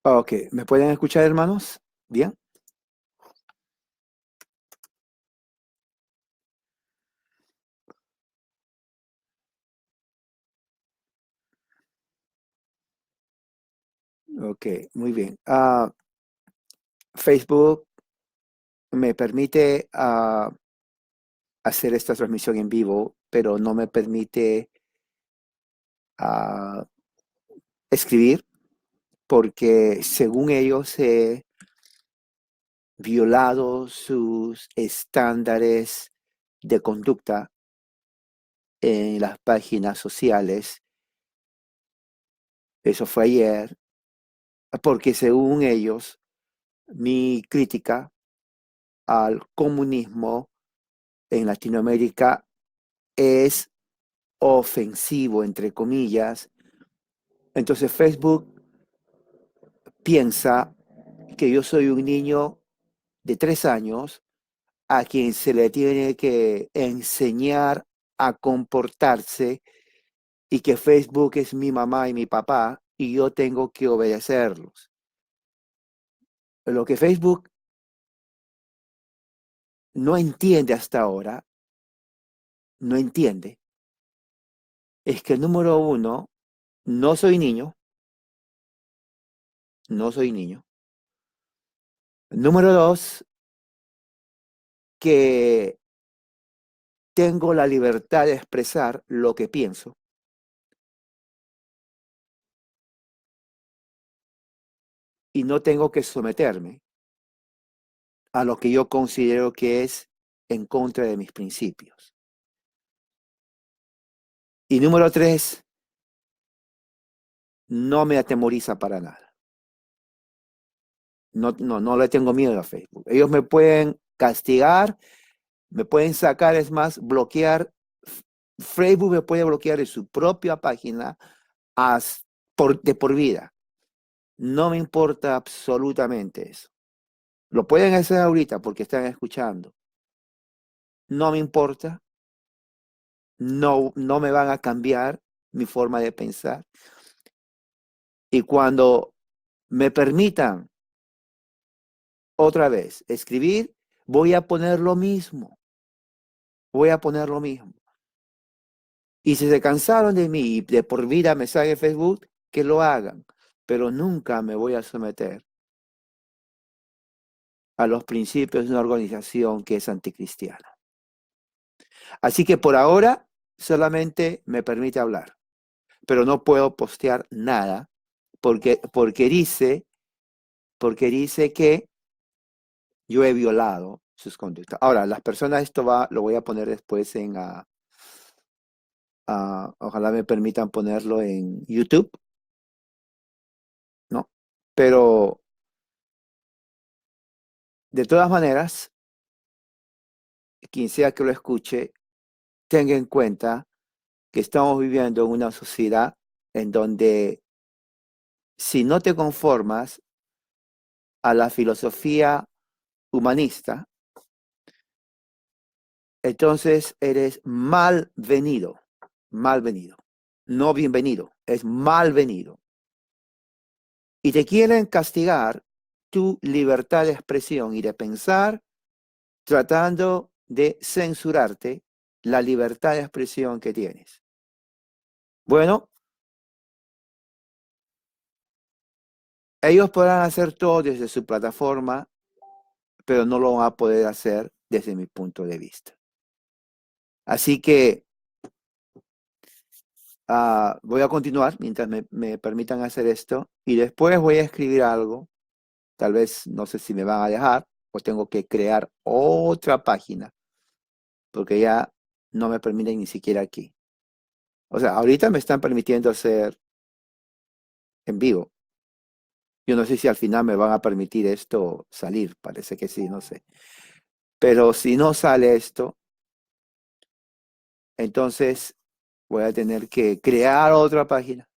Ok, ¿me pueden escuchar, hermanos? Bien. Ok, muy bien. Facebook me permite hacer esta transmisión en vivo, pero no me permite ah, escribir porque según ellos he violado sus estándares de conducta en las páginas sociales. Eso fue ayer, porque según ellos, mi crítica al comunismo en Latinoamérica es ofensivo, entre comillas. Entonces Facebook piensa que yo soy un niño de 3 años a quien se le tiene que enseñar a comportarse y que Facebook es mi mamá y mi papá y yo tengo que obedecerlos. Lo que Facebook no entiende hasta ahora, no entiende, es que número uno, no soy niño, no soy niño. Número dos, que tengo la libertad de expresar lo que pienso y no tengo que someterme a lo que yo considero que es en contra de mis principios. Y número tres, no me atemoriza para nada. No, no, no le tengo miedo a Facebook. Ellos me pueden castigar, me pueden sacar, es más, bloquear. Facebook me puede bloquear en su propia página de por vida. No me importa absolutamente eso. Lo pueden hacer ahorita porque están escuchando. No me importa. No, no me van a cambiar mi forma de pensar. Y cuando me permitan otra vez escribir, voy a poner lo mismo. Voy a poner lo mismo. Y si se cansaron de mí y de por vida me sale Facebook, que lo hagan. Pero nunca me voy a someter a los principios de una organización que es anticristiana. Así que por ahora solamente me permite hablar, pero no puedo postear nada porque dice que yo he violado sus conductas. Ahora, las personas, lo voy a poner después ojalá me permitan ponerlo en YouTube, ¿no? Pero de todas maneras, quien sea que lo escuche, tenga en cuenta que estamos viviendo en una sociedad en donde si no te conformas a la filosofía humanista, entonces eres malvenido, malvenido, no bienvenido, es malvenido. Y te quieren castigar tu libertad de expresión y de pensar tratando de censurarte la libertad de expresión que tienes. Bueno, ellos podrán hacer todo desde su plataforma, pero no lo van a poder hacer desde mi punto de vista. Así que voy a continuar mientras me permitan hacer esto y después voy a escribir algo. Tal vez no sé si me van a dejar o tengo que crear otra página porque ya no me permiten ni siquiera aquí. O sea, ahorita me están permitiendo hacer en vivo. Yo no sé si al final me van a permitir esto salir, parece que sí, no sé. Pero si no sale esto, entonces voy a tener que crear otra página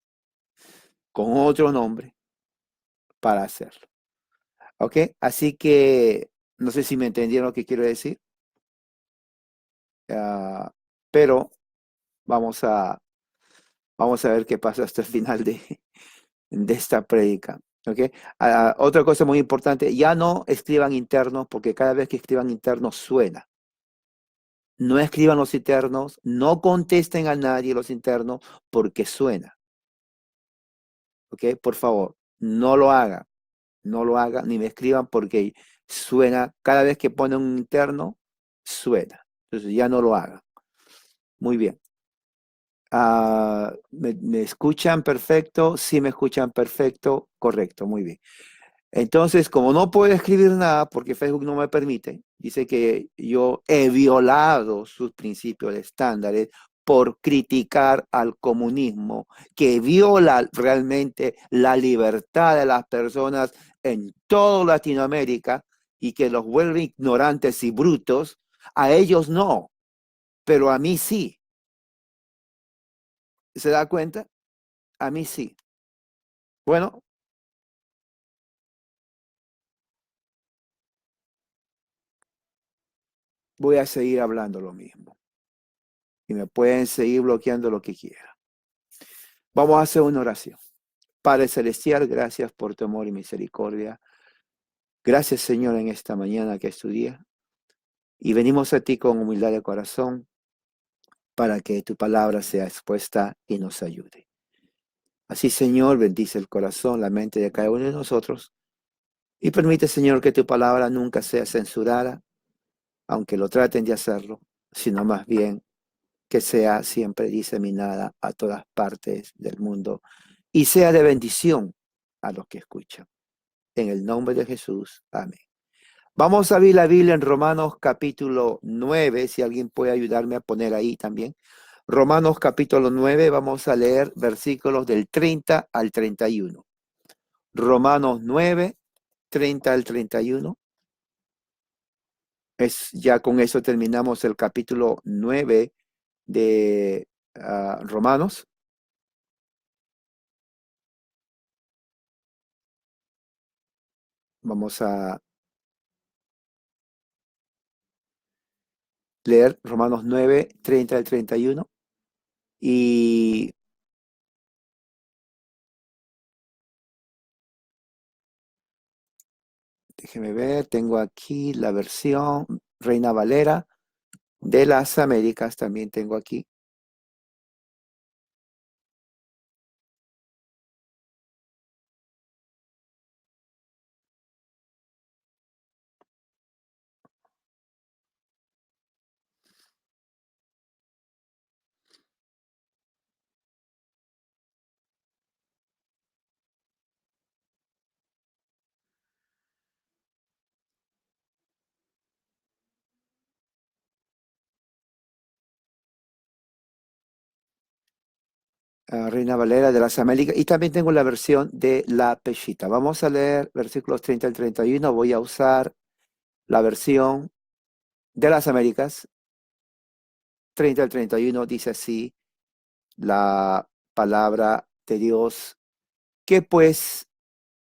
con otro nombre para hacerlo. ¿Ok? Así que no sé si me entendieron lo que quiero decir, ah, pero vamos a, vamos a ver qué pasa hasta el final de esta prédica. ¿Ok? Otra cosa muy importante, ya no escriban internos porque cada vez que escriban internos suena. No escriban los internos, no contesten a nadie los internos porque suena. ¿Ok? Por favor, no lo hagan. No lo hagan ni me escriban porque suena, cada vez que ponen un interno, suena. Entonces ya no lo hagan. Muy bien. ¿Me escuchan perfecto? Sí, me escuchan perfecto. Correcto, muy bien. Entonces, como no puedo escribir nada porque Facebook no me permite, dice que yo he violado sus principios estándares por criticar al comunismo, que viola realmente la libertad de las personas en toda Latinoamérica y que los vuelve ignorantes y brutos. A ellos no, pero a mí sí. ¿Se da cuenta? A mí sí. Bueno, voy a seguir hablando lo mismo y me pueden seguir bloqueando lo que quieran. Vamos a hacer una oración. Padre Celestial, gracias por tu amor y misericordia. Gracias, Señor, en esta mañana que es tu día. Y venimos a ti con humildad de corazón para que tu palabra sea expuesta y nos ayude. Así, Señor, bendice el corazón, la mente de cada uno de nosotros y permite, Señor, que tu palabra nunca sea censurada, aunque lo traten de hacerlo, sino más bien que sea siempre diseminada a todas partes del mundo y sea de bendición a los que escuchan. En el nombre de Jesús. Amén. Vamos a abrir la Biblia en Romanos capítulo 9, si alguien puede ayudarme a poner ahí también. Romanos capítulo 9, vamos a leer versículos del 30 al 31. Romanos 9, 30 al 31. Ya con eso terminamos el capítulo 9 de Romanos. Vamos a leer Romanos 9, 30 al 31. Y déjeme ver, tengo aquí la versión Reina Valera de las Américas, también tengo aquí. Reina Valera de las Américas, y también tengo la versión de la Peshita. Vamos a leer versículos 30 al 31. Voy a usar la versión de las Américas. 30 al 31 dice así la palabra de Dios. ¿Qué pues,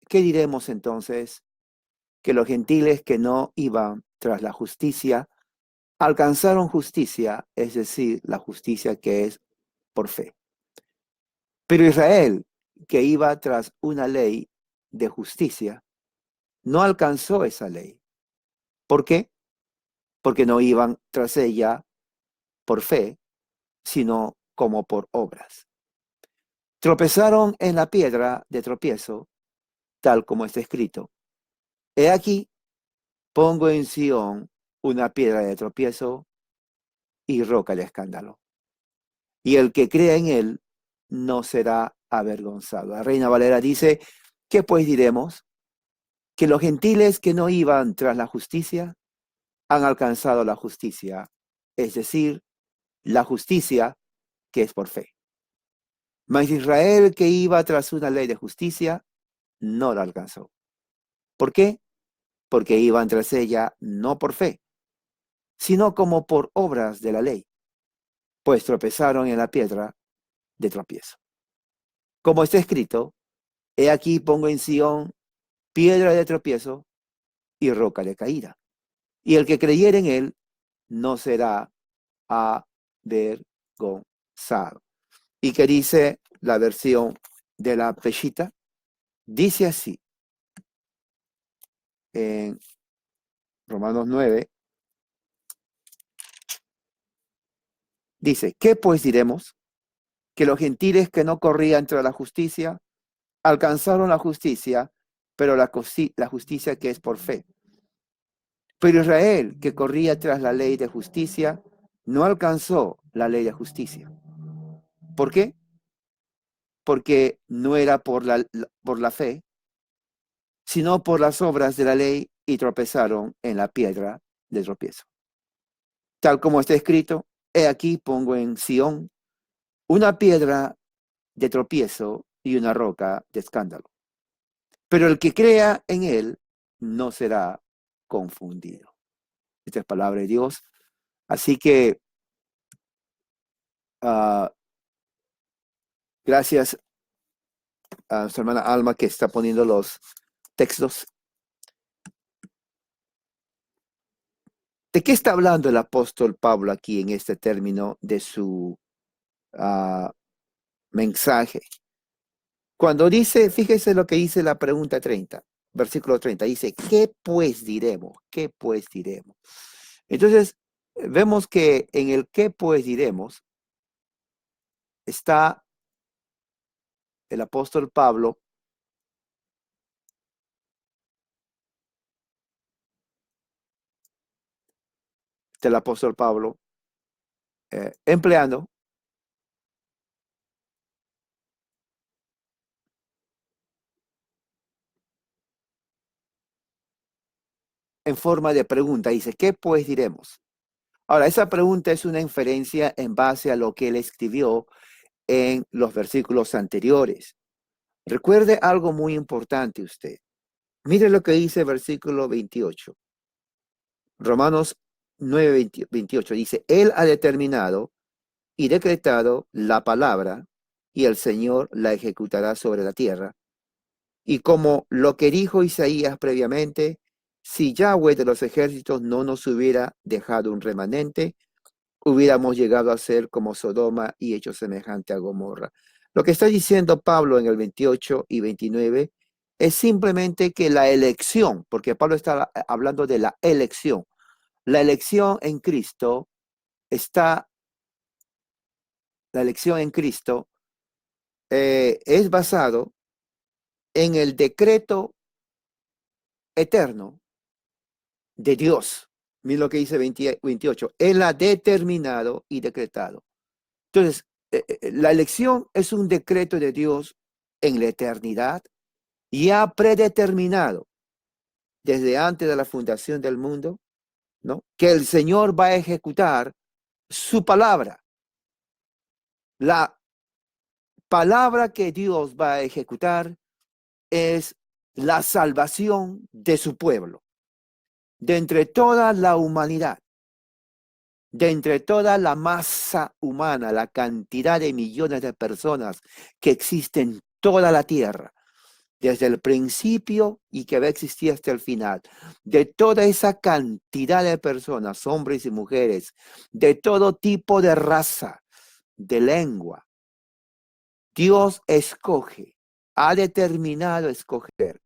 qué diremos entonces? Que los gentiles que no iban tras la justicia alcanzaron justicia, es decir, la justicia que es por fe. Pero Israel, que iba tras una ley de justicia, no alcanzó esa ley. ¿Por qué? Porque no iban tras ella por fe, sino como por obras. Tropezaron en la piedra de tropiezo, tal como está escrito. He aquí, pongo en Sión una piedra de tropiezo y roca de escándalo. Y el que crea en él no será avergonzado. La Reina Valera dice, ¿qué pues diremos? Que los gentiles que no iban tras la justicia han alcanzado la justicia, es decir, la justicia que es por fe. Mas Israel que iba tras una ley de justicia no la alcanzó. ¿Por qué? Porque iban tras ella no por fe, sino como por obras de la ley, pues tropezaron en la piedra de tropiezo. Como está escrito, he aquí pongo en Sión piedra de tropiezo y roca de caída. Y el que creyere en él no será avergonzado. ¿Y qué dice la versión de la Peshita? Dice así, en Romanos 9, dice, ¿qué pues diremos? Que los gentiles que no corrían tras la justicia alcanzaron la justicia, pero la justicia que es por fe. Pero Israel, que corría tras la ley de justicia, no alcanzó la ley de justicia. ¿Por qué? Porque no era por la fe, sino por las obras de la ley, y tropezaron en la piedra de tropiezo. Tal como está escrito, he aquí pongo en Sión una piedra de tropiezo y una roca de escándalo. Pero el que crea en él no será confundido. Esta es palabra de Dios. Así que gracias a su hermana Alma que está poniendo los textos. ¿De qué está hablando el apóstol Pablo aquí en este término de su mensaje? Cuando dice, fíjese lo que dice la pregunta 30, versículo 30, dice, ¿qué pues diremos? ¿Qué pues diremos? Entonces, vemos que en el qué pues diremos está el apóstol Pablo empleando en forma de pregunta. Dice, ¿qué pues diremos? Ahora, esa pregunta es una inferencia en base a lo que él escribió en los versículos anteriores. Recuerde algo muy importante usted. Mire lo que dice el versículo 28. Romanos 9, 28 dice, Él ha determinado y decretado la palabra y el Señor la ejecutará sobre la tierra. Y como lo que dijo Isaías previamente, si Yahweh de los ejércitos no nos hubiera dejado un remanente, hubiéramos llegado a ser como Sodoma y hecho semejante a Gomorra. Lo que está diciendo Pablo en el 28 y 29 es simplemente que la elección, porque Pablo está hablando de la elección en Cristo la elección en Cristo es basado en el decreto eterno de Dios. Mira lo que dice 28. Él ha determinado y decretado. Entonces, la elección es un decreto de Dios en la eternidad y ha predeterminado desde antes de la fundación del mundo, ¿no?, que el Señor va a ejecutar su palabra. La palabra que Dios va a ejecutar es la salvación de su pueblo, de entre toda la humanidad, de entre toda la masa humana, la cantidad de millones de personas que existen en toda la tierra, desde el principio y que va a existir hasta el final, de toda esa cantidad de personas, hombres y mujeres, de todo tipo de raza, de lengua, Dios ha determinado escoger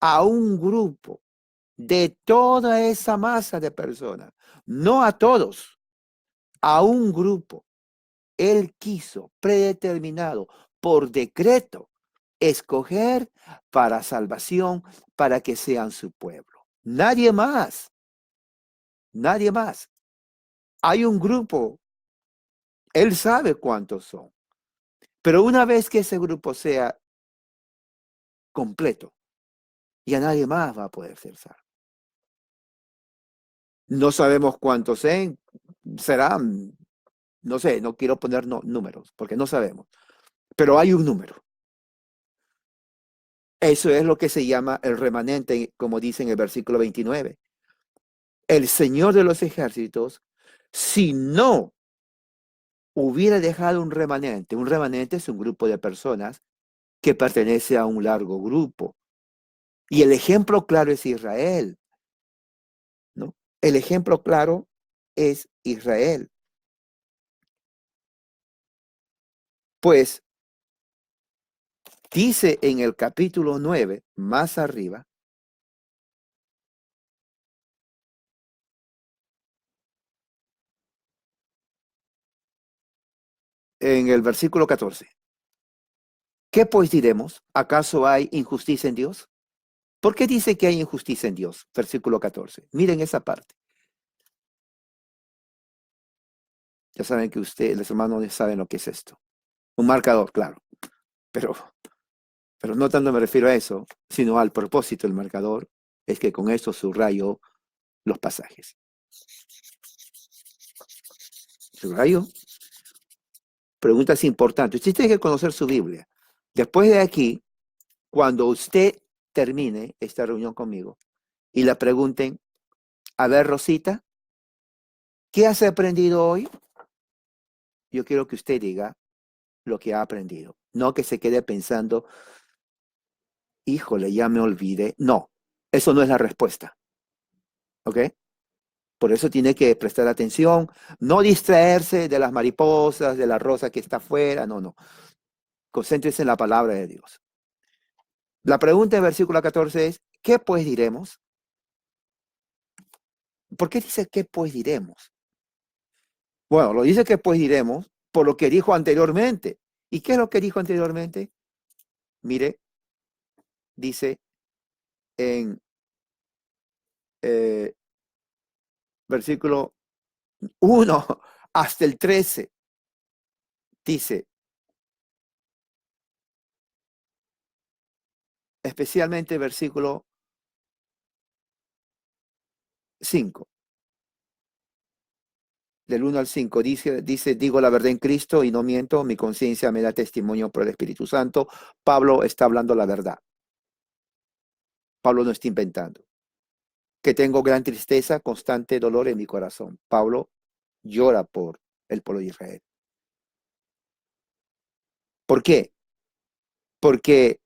a un grupo de toda esa masa de personas, no a todos, a un grupo. Él quiso, predeterminado, por decreto, escoger para salvación, para que sean su pueblo. Nadie más, nadie más. Hay un grupo, él sabe cuántos son, pero una vez que ese grupo sea completo, ya nadie más va a poder ser salvo. No sabemos cuántos serán, no sé, no quiero poner números, porque no sabemos, pero hay un número. Eso es lo que se llama el remanente, como dice en el versículo 29. El Señor de los ejércitos, si no hubiera dejado un remanente es un grupo de personas que pertenece a un largo grupo. Y el ejemplo claro es Israel, ¿no? El ejemplo claro es Israel. Pues dice en el capítulo 9, más arriba, en el versículo 14. ¿Qué pues diremos? ¿Acaso hay injusticia en Dios? ¿Por qué dice que hay injusticia en Dios? Versículo 14. Miren esa parte. Ya saben que ustedes, los hermanos, ya saben lo que es esto. Un marcador, claro. Pero, pero no tanto me refiero a eso, sino al propósito del marcador, es que con esto subrayo los pasajes. Subrayo. Preguntas importantes. Usted tiene que conocer su Biblia. Después de aquí, cuando usted termine esta reunión conmigo y le pregunten, a ver, Rosita, ¿qué has aprendido hoy? Yo quiero que usted diga lo que ha aprendido. No que se quede pensando, híjole, ya me olvidé. No, eso no es la respuesta. ¿Ok? Por eso tiene que prestar atención, no distraerse de las mariposas, de la rosa que está afuera. No, no. Concéntrese en la palabra de Dios. La pregunta en versículo 14 es, ¿qué pues diremos? ¿Por qué dice qué pues diremos? Bueno, lo dice que pues diremos por lo que dijo anteriormente. ¿Y qué es lo que dijo anteriormente? Mire, dice en eh, versículo 1 hasta el 13, dice, especialmente versículo 5, del 1 al 5, dice, digo la verdad en Cristo y no miento, mi conciencia me da testimonio por el Espíritu Santo. Pablo está hablando la verdad. Pablo no está inventando. Que tengo gran tristeza, constante dolor en mi corazón. Pablo llora por el pueblo de Israel. ¿Por qué? Porque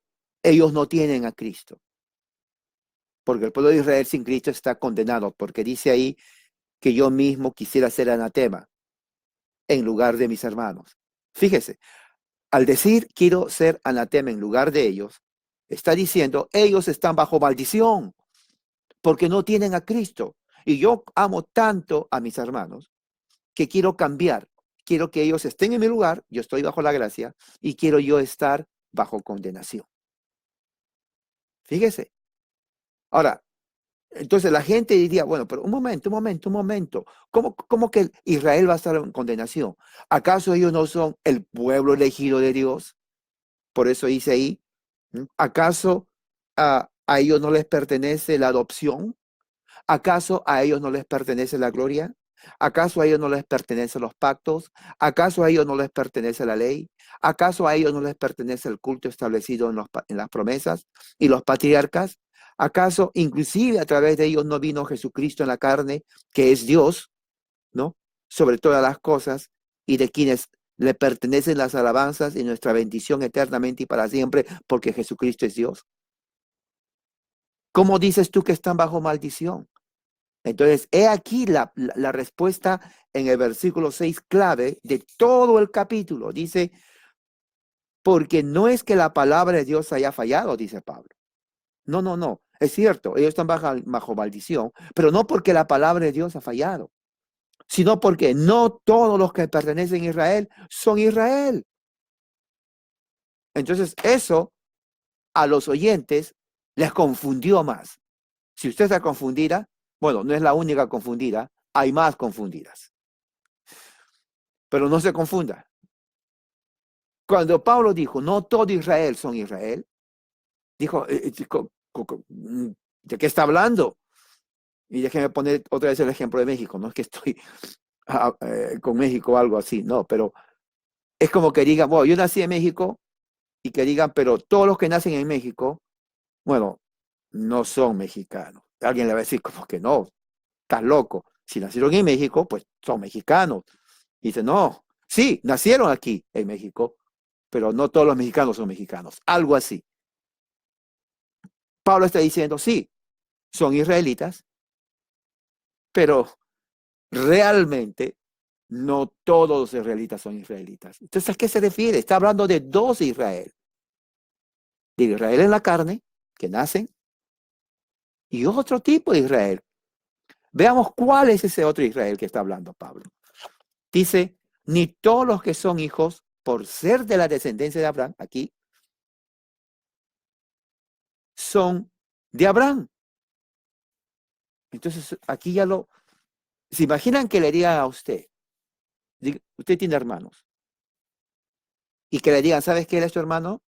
ellos no tienen a Cristo. Porque el pueblo de Israel sin Cristo está condenado. Porque dice ahí que yo mismo quisiera ser anatema en lugar de mis hermanos. Fíjese, al decir quiero ser anatema en lugar de ellos, está diciendo ellos están bajo maldición porque no tienen a Cristo. Y yo amo tanto a mis hermanos que quiero cambiar. Quiero que ellos estén en mi lugar, yo estoy bajo la gracia, y quiero yo estar bajo condenación. Fíjese. Ahora, entonces la gente diría, bueno, pero un momento. ¿Cómo que Israel va a estar en condenación? ¿Acaso ellos no son el pueblo elegido de Dios? Por eso dice ahí, ¿acaso a ellos no les pertenece la adopción? ¿Acaso a ellos no les pertenece la gloria? ¿Acaso a ellos no les pertenecen los pactos? ¿Acaso a ellos no les pertenece la ley? ¿Acaso a ellos no les pertenece el culto establecido en las promesas y los patriarcas? ¿Acaso inclusive a través de ellos no vino Jesucristo en la carne, que es Dios, ¿no? Sobre todas las cosas, y de quienes le pertenecen las alabanzas y nuestra bendición eternamente y para siempre, porque Jesucristo es Dios. ¿Cómo dices tú que están bajo maldición? Entonces, he aquí la respuesta en el versículo 6 clave de todo el capítulo. Dice, porque no es que la palabra de Dios haya fallado, dice Pablo. No. Es cierto, ellos están bajo maldición, pero no porque la palabra de Dios ha fallado, sino porque no todos los que pertenecen a Israel son Israel. Entonces, eso a los oyentes les confundió más. Si usted está confundida, bueno, no es la única confundida, hay más confundidas. Pero no se confunda. Cuando Pablo dijo, no todo Israel son Israel, dijo, ¿de qué está hablando? Y déjeme poner otra vez el ejemplo de México. No es que estoy con México o algo así, no, pero es como que digan, bueno, yo nací en México y que digan, pero todos los que nacen en México, bueno, no son mexicanos. Alguien le va a decir, como que no, estás loco. Si nacieron en México, pues son mexicanos. Y dice, no, sí, nacieron aquí en México, pero no todos los mexicanos son mexicanos. Algo así. Pablo está diciendo, sí, son israelitas, pero realmente no todos los israelitas son israelitas. Entonces, ¿a qué se refiere? Está hablando de dos Israel. De Israel en la carne, que nacen, y otro tipo de Israel. Veamos cuál es ese otro Israel que está hablando Pablo. Dice, ni todos los que son hijos por ser de la descendencia de Abraham, aquí, son de Abraham. Entonces, aquí ya ¿se imaginan que le digan a usted, usted tiene hermanos, y que le digan, ¿sabes quién es tu hermano?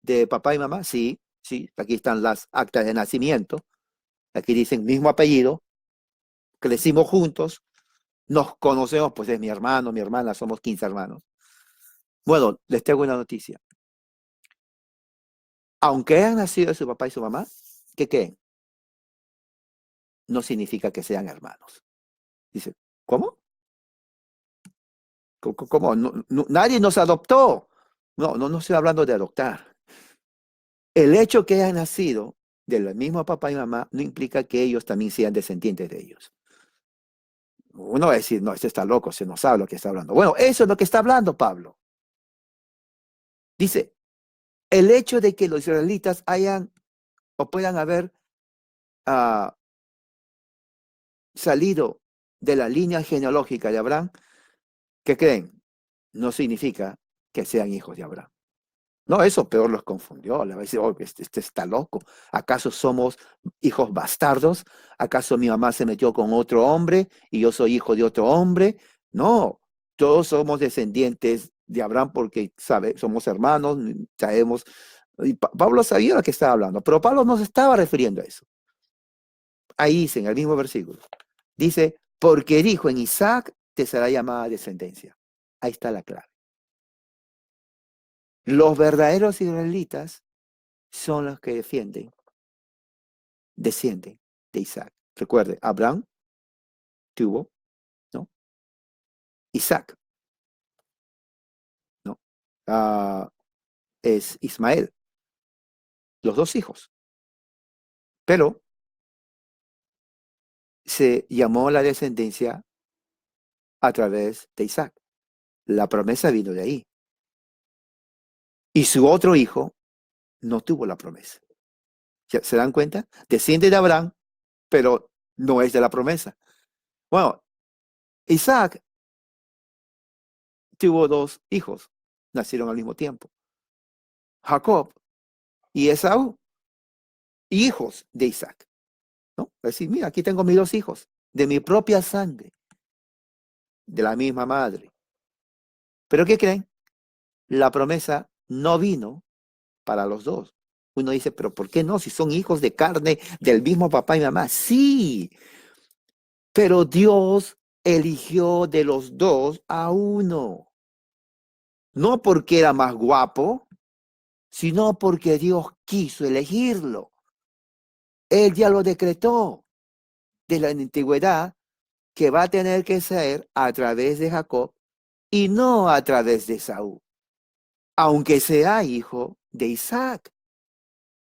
¿De papá y mamá? Sí, sí, aquí están las actas de nacimiento, aquí dicen mismo apellido, crecimos juntos, nos conocemos, pues es mi hermano, mi hermana, somos 15 hermanos. Bueno, les tengo una noticia. Aunque hayan nacido de su papá y su mamá, ¿qué creen? No significa que sean hermanos. Dice, ¿cómo? ¿Cómo? Nadie nos adoptó. No estoy hablando de adoptar. El hecho que hayan nacido del mismo papá y mamá no implica que ellos también sean descendientes de ellos. Uno va a decir, no, este está loco, se no sabe lo que está hablando. Bueno, eso es lo que está hablando Pablo. Dice, el hecho de que los israelitas hayan o puedan haber salido de la línea genealógica de Abraham, ¿qué creen? No significa que sean hijos de Abraham. No, eso peor los confundió. Le va a decir, oh, este está loco. ¿Acaso somos hijos bastardos? ¿Acaso mi mamá se metió con otro hombre y yo soy hijo de otro hombre? No, todos somos descendientes de Abraham porque, ¿sabe? Somos hermanos, sabemos. Y Pablo sabía lo que estaba hablando, pero Pablo no se estaba refiriendo a eso. Ahí dice, en el mismo versículo, dice, porque dijo en Isaac te será llamada descendencia. Ahí está la clave. Los verdaderos israelitas son los que descienden de Isaac. Recuerde, Abraham tuvo, ¿no? Isaac, ¿no? Es Ismael, los dos hijos. Pero se llamó la descendencia a través de Isaac. La promesa vino de ahí. Y su otro hijo no tuvo la promesa. ¿Se dan cuenta? Desciende de Abraham, pero no es de la promesa. Bueno, Isaac tuvo dos hijos, nacieron al mismo tiempo. Jacob y Esaú, hijos de Isaac, ¿no? Es decir, mira, aquí tengo mis dos hijos, de mi propia sangre, de la misma madre. ¿Pero qué creen? La promesa no vino para los dos. Uno dice, pero ¿por qué no? Si son hijos de carne del mismo papá y mamá. Sí, pero Dios eligió de los dos a uno. No porque era más guapo, sino porque Dios quiso elegirlo. Él ya lo decretó de la antigüedad que va a tener que ser a través de Jacob y no a través de Saúl, aunque sea hijo de Isaac.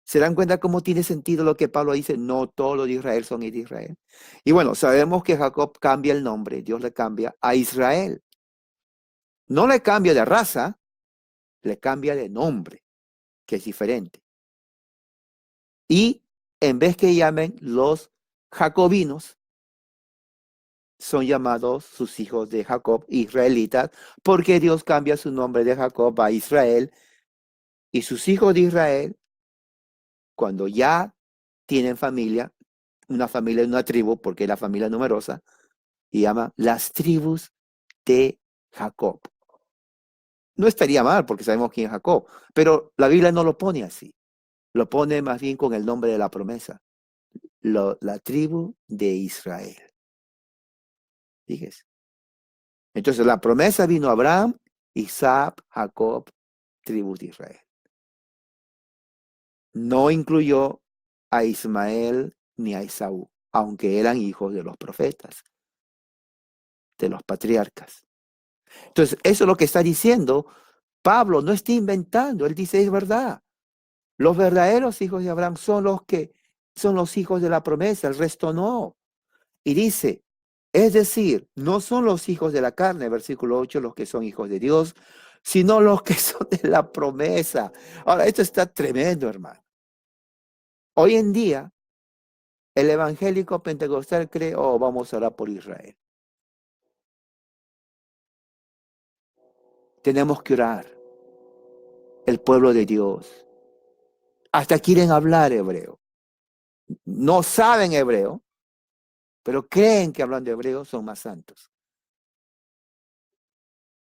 ¿Se dan cuenta cómo tiene sentido lo que Pablo dice? No todos los de Israel son de Israel. Y bueno, sabemos que Jacob cambia el nombre, Dios le cambia a Israel. No le cambia de raza, le cambia de nombre, que es diferente. Y en vez que llamen los jacobinos, son llamados sus hijos de Jacob, israelitas, porque Dios cambia su nombre de Jacob a Israel, y sus hijos de Israel, cuando ya tienen familia, una familia, una tribu, porque es la familia numerosa, y llama las tribus de Jacob. No estaría mal, porque sabemos quién es Jacob, pero la Biblia no lo pone así, lo pone más bien con el nombre de la promesa, la tribu de Israel. Fíjese. Entonces la promesa vino a Abraham, Isaac, Jacob, tribus de Israel. No incluyó a Ismael ni a Esaú, aunque eran hijos de los profetas, de los patriarcas. Entonces, eso es lo que está diciendo Pablo, no está inventando, él dice, es verdad. Los verdaderos hijos de Abraham son los que son los hijos de la promesa, el resto no. Y dice, es decir, no son los hijos de la carne, versículo 8, los que son hijos de Dios, sino los que son de la promesa. Ahora, esto está tremendo, hermano. Hoy en día, el evangélico pentecostal cree, oh, vamos a orar por Israel. Tenemos que orar. el pueblo de Dios. Hasta quieren hablar hebreo. No saben hebreo, pero creen que hablando hebreo son más santos.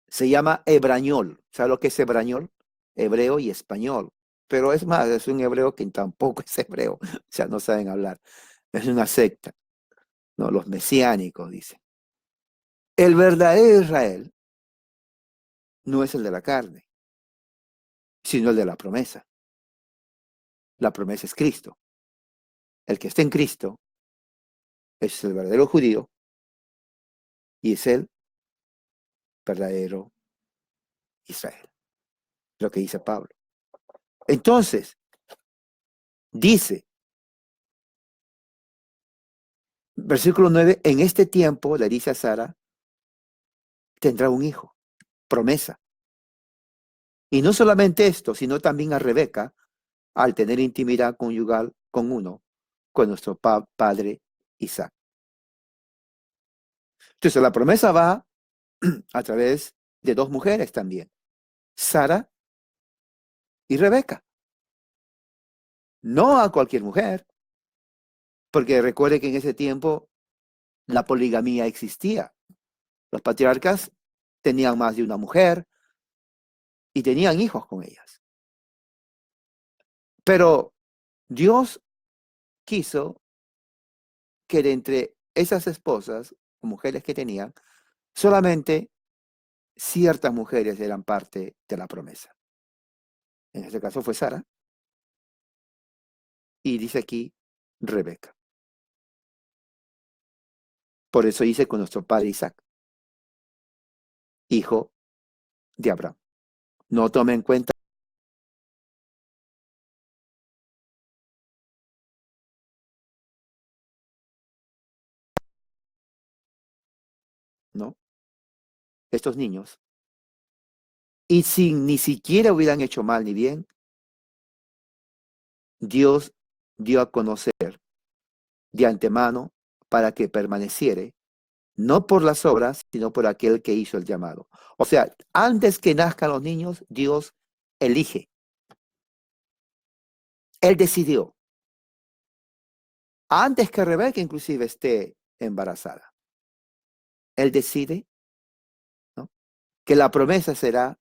Se llama hebrañol. ¿Sabe lo que es hebrañol? Hebreo y español. Pero es más, es un hebreo que tampoco es hebreo. O sea, no saben hablar. Es una secta. No, los mesiánicos, dicen. El verdadero Israel no es el de la carne, sino el de la promesa. La promesa es Cristo. El que está en Cristo es el verdadero judío y es el verdadero Israel. Lo que dice Pablo. Entonces, dice, versículo 9, en este tiempo, le dice a Sara, tendrá un hijo, promesa. Y no solamente esto, sino también a Rebeca, al tener intimidad conyugal con uno, con nuestro padre Isaac. Entonces, la promesa va a través de dos mujeres también, Sara y Rebeca. No a cualquier mujer, porque recuerde que en ese tiempo la poligamía existía. Los patriarcas tenían más de una mujer y tenían hijos con ellas. Pero Dios quiso que de entre esas esposas o mujeres que tenían, solamente ciertas mujeres eran parte de la promesa. En este caso fue Sara y dice aquí Rebeca. Por eso dice con nuestro padre Isaac, hijo de Abraham. No tome en cuenta, ¿no? Estos niños. Y sin ni siquiera hubieran hecho mal ni bien, Dios dio a conocer de antemano para que permaneciere, no por las obras, sino por aquel que hizo el llamado. O sea, antes que nazcan los niños, Dios elige. Él decidió. Antes que Rebeca inclusive esté embarazada. Él decide, ¿no?, que la promesa será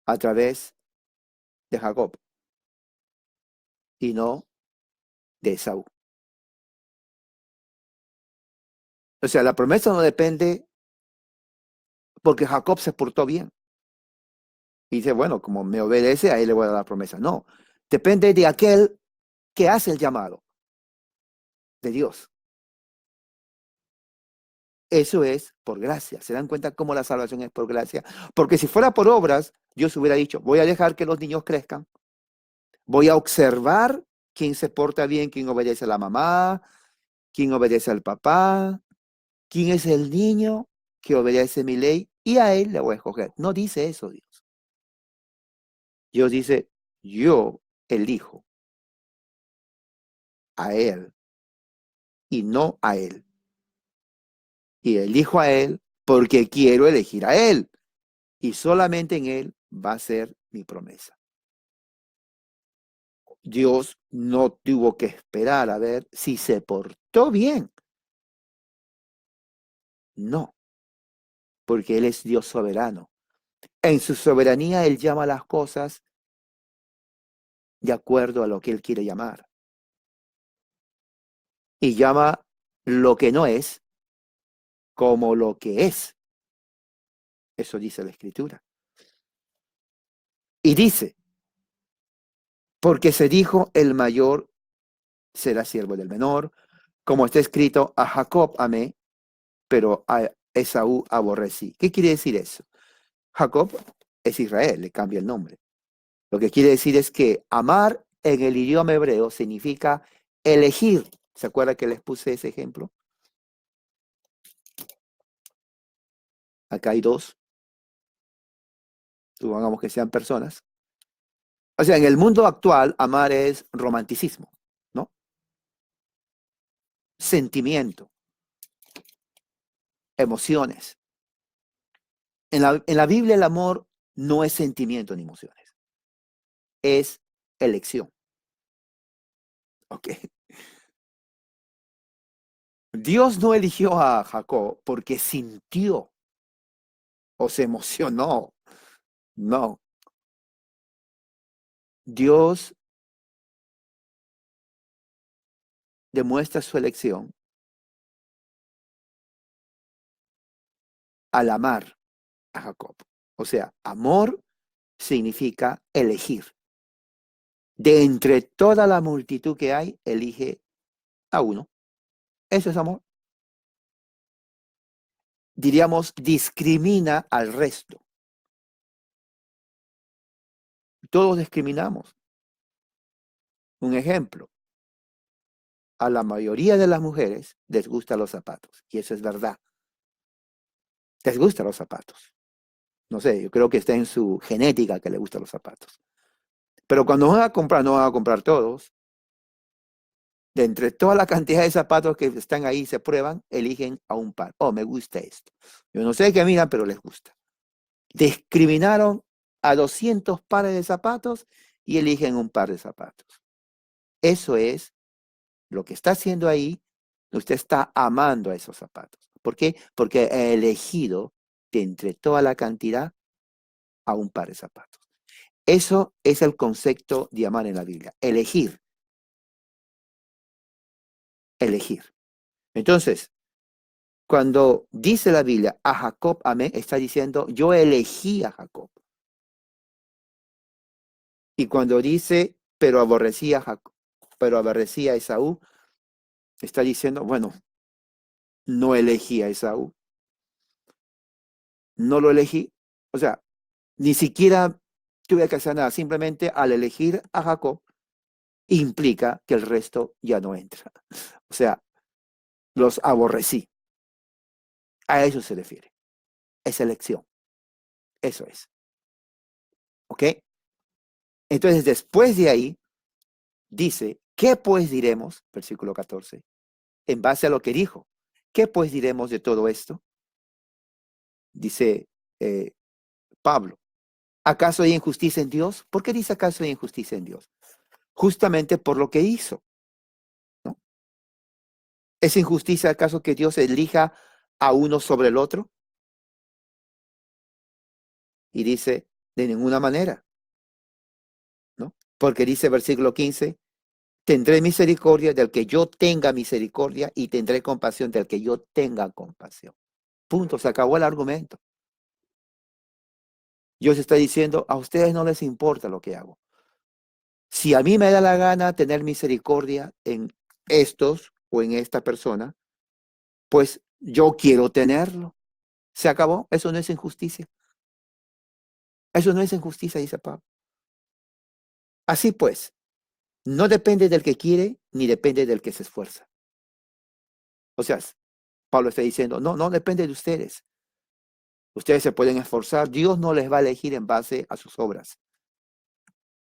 a través de Jacob y no de Esaú. O sea, la promesa no depende porque Jacob se portó bien. Y dice, bueno, como me obedece, a él le voy a dar la promesa. No, depende de aquel que hace el llamado, de Dios. Eso es por gracia. ¿Se dan cuenta cómo la salvación es por gracia? Porque si fuera por obras, Dios hubiera dicho, voy a dejar que los niños crezcan. Voy a observar quién se porta bien, quién obedece a la mamá, quién obedece al papá, quién es el niño que obedece mi ley, y a él le voy a escoger. No dice eso Dios. Dios dice, yo elijo a él y no a él. Y elijo a él porque quiero elegir a él. Y solamente en él va a ser mi promesa. Dios no tuvo que esperar a ver si se portó bien. No, porque Él es Dios soberano. En su soberanía Él llama las cosas de acuerdo a lo que Él quiere llamar. Y llama lo que no es como lo que es. Eso dice la Escritura. Y dice, porque se dijo, el mayor será siervo del menor, como está escrito, a Jacob amé, pero a Esaú aborrecí. ¿Qué quiere decir eso? Jacob es Israel, le cambia el nombre. Lo que quiere decir es que amar en el idioma hebreo significa elegir. ¿Se acuerda que les puse ese ejemplo? Acá hay dos. Supongamos que sean personas. O sea, en el mundo actual, amar es romanticismo, ¿no? Sentimiento, emociones. En la Biblia el amor no es sentimiento ni emociones. es elección. ¿Ok? Dios no eligió a Jacob porque sintió o se emocionó. No. Dios demuestra su elección al amar a Jacob. O sea, amor significa elegir. De entre toda la multitud que hay, elige a uno. Eso es amor. Diríamos, discrimina al resto. Todos discriminamos. Un ejemplo, a la mayoría de las mujeres les gustan los zapatos. Y eso es verdad. Les gustan los zapatos. No sé, yo creo que está en su genética que le gustan los zapatos. Pero cuando van a comprar, no van a comprar todos. De entre toda la cantidad de zapatos que están ahí, se prueban, eligen a un par. Oh, me gusta esto. Yo no sé qué miran, pero les gusta. Discriminaron a 200 pares de zapatos y eligen un par de zapatos. Eso es lo que está haciendo ahí. Usted está amando a esos zapatos. ¿Por qué? Porque ha elegido de entre toda la cantidad a un par de zapatos. Eso es el concepto de amar en la Biblia. Elegir. Elegir. Entonces, cuando dice la Biblia, a Jacob amé, está diciendo, yo elegí a Jacob. Y cuando dice, pero aborrecía a Jacob, pero aborrecía a Esaú, está diciendo, bueno, no elegí a Esaú, no lo elegí. O sea, ni siquiera tuve que hacer nada, simplemente al elegir a Jacob implica que el resto ya no entra. O sea, los aborrecí. A eso se refiere. Es elección. Eso es. ¿Ok? Entonces, después de ahí, dice, ¿qué pues diremos? Versículo 14. En base a lo que dijo, ¿qué pues diremos de todo esto? Dice Pablo, ¿acaso hay injusticia en Dios? ¿Por qué dice acaso hay injusticia en Dios? Justamente por lo que hizo, ¿no? ¿Es injusticia acaso que Dios elija a uno sobre el otro? Y dice, de ninguna manera, ¿no? Porque dice versículo 15, tendré misericordia del que yo tenga misericordia y tendré compasión del que yo tenga compasión. Punto, se acabó el argumento. Dios está diciendo, a ustedes no les importa lo que hago. Si a mí me da la gana tener misericordia en estos o en esta persona, pues yo quiero tenerlo. Se acabó. Eso no es injusticia. Eso no es injusticia, dice Pablo. Así pues, no depende del que quiere ni depende del que se esfuerza. O sea, Pablo está diciendo, no, no depende de ustedes. Ustedes se pueden esforzar. Dios no les va a elegir en base a sus obras,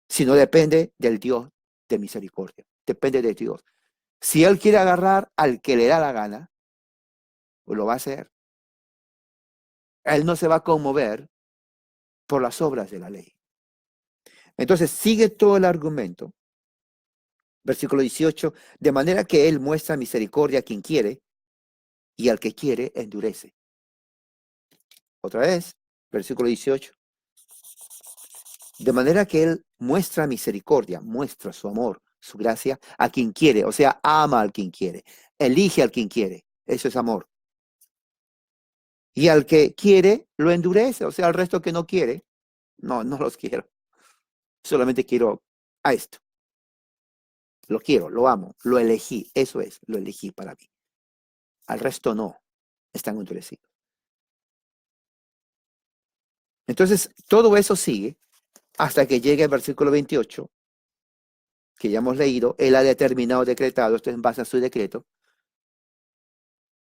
sino depende del Dios de misericordia. Depende de Dios. Si Él quiere agarrar al que le da la gana, pues lo va a hacer. Él no se va a conmover por las obras de la ley. Entonces sigue todo el argumento. Versículo 18, de manera que Él muestra misericordia a quien quiere y al que quiere endurece. Otra vez, versículo 18. De manera que Él muestra misericordia, muestra su amor, su gracia a quien quiere, o sea, ama al quien quiere, elige al quien quiere. Eso es amor. Y al que quiere, lo endurece, o sea, al resto que no quiere, no, no los quiero. Solamente quiero a esto. Lo quiero, lo amo, lo elegí. Eso es, lo elegí para mí. Al resto no, están endurecidos. Entonces, todo eso sigue hasta que llegue el versículo 28, que ya hemos leído. Él ha determinado, decretado, esto es en base a su decreto,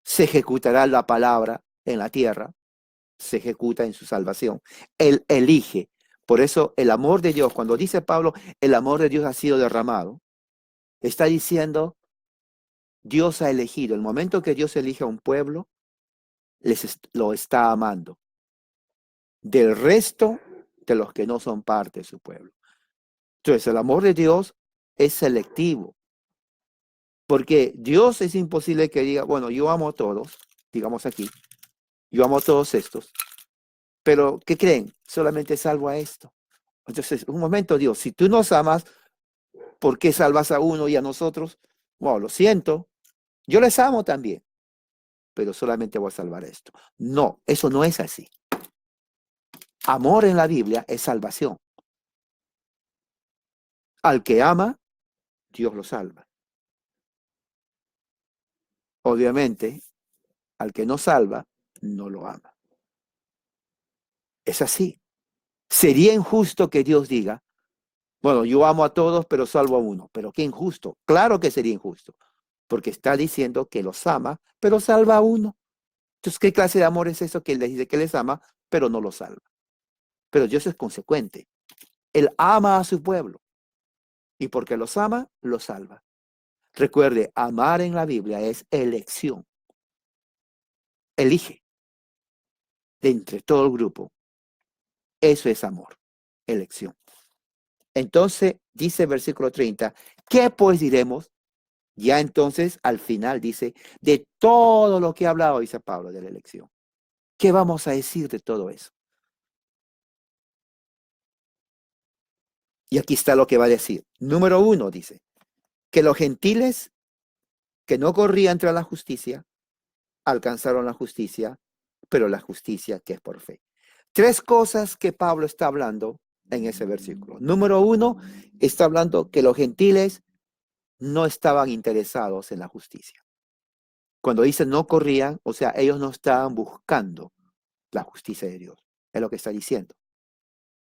se ejecutará la palabra en la tierra, se ejecuta en su salvación. Él elige. Por eso el amor de Dios, cuando dice Pablo, el amor de Dios ha sido derramado, está diciendo, Dios ha elegido. El momento que Dios elige a un pueblo, lo está amando. Del resto de los que no son parte de su pueblo. Entonces, el amor de Dios es selectivo, porque Dios es imposible que diga, bueno, yo amo a todos, digamos aquí, yo amo a todos estos, pero ¿qué creen? Solamente salvo a esto. Entonces, un momento, Dios, si tú nos amas, ¿por qué salvas a uno y a nosotros? Bueno, lo siento, yo les amo también, pero solamente voy a salvar a esto. No, eso no es así. Amor en la Biblia es salvación. Al que ama, Dios lo salva. Obviamente, al que no salva, no lo ama. Es así. Sería injusto que Dios diga, bueno, yo amo a todos, pero salvo a uno. Pero qué injusto. Claro que sería injusto, porque está diciendo que los ama, pero salva a uno. Entonces, ¿qué clase de amor es eso que él les dice que les ama, pero no los salva? Pero Dios es consecuente. Él ama a su pueblo y porque los ama, los salva. Recuerde, amar en la Biblia es elección. Elige de entre todo el grupo. Eso es amor, elección. Entonces, dice el versículo 30, ¿qué pues diremos? Ya entonces, al final dice, de todo lo que ha hablado, dice Pablo, de la elección. ¿Qué vamos a decir de todo eso? Y aquí está lo que va a decir. Número 1, dice, que los gentiles que no corrían tras la justicia, alcanzaron la justicia, pero la justicia que es por fe. Tres cosas que Pablo está hablando en ese versículo. Número 1, está hablando que los gentiles no estaban interesados en la justicia. Cuando dice no corrían, o sea, ellos no estaban buscando la justicia de Dios. Es lo que está diciendo.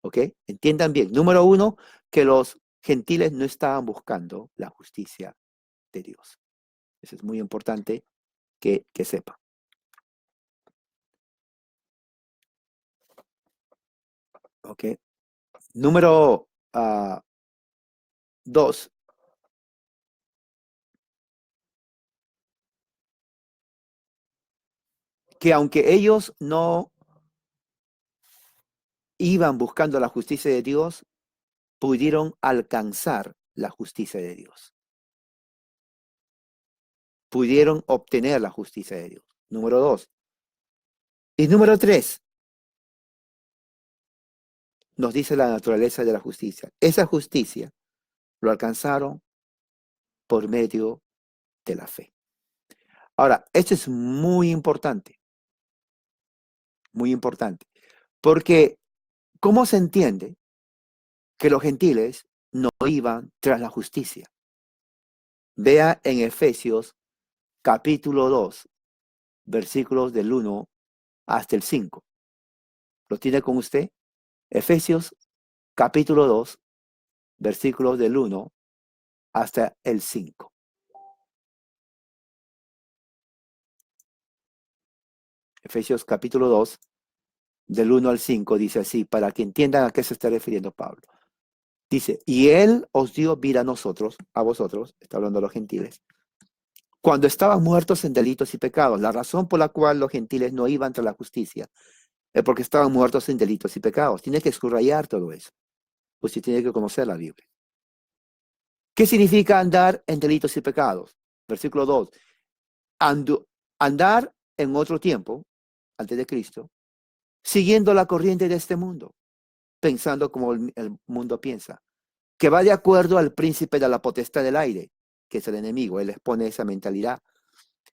¿Ok? Entiendan bien. Número 1, que los gentiles no estaban buscando la justicia de Dios. Eso es muy importante que sepan. ¿Ok? Número 2, que aunque ellos no iban buscando la justicia de Dios, pudieron alcanzar la justicia de Dios. Pudieron obtener la justicia de Dios. Número 2. Y número 3, nos dice la naturaleza de la justicia. Esa justicia lo alcanzaron por medio de la fe. Ahora, esto es muy importante, porque ¿cómo se entiende que los gentiles no iban tras la justicia? Vea en Efesios capítulo 2, versículos del 1 hasta el 5. ¿Lo tiene con usted? Efesios capítulo 2, versículos del 1 hasta el 5. Efesios capítulo 2, del 1 al 5, dice así, para que entiendan a qué se está refiriendo Pablo. Dice, y Él os dio vida a nosotros, a vosotros, está hablando de los gentiles, cuando estaban muertos en delitos y pecados. La razón por la cual los gentiles no iban tras la justicia es porque estaban muertos en delitos y pecados. Tiene que subrayar todo eso. Usted tiene que conocer la Biblia. ¿Qué significa andar en delitos y pecados? Versículo 2. Andar en otro tiempo, antes de Cristo, siguiendo la corriente de este mundo, pensando como el mundo piensa, que va de acuerdo al príncipe de la potestad del aire, que es el enemigo. Él les pone esa mentalidad.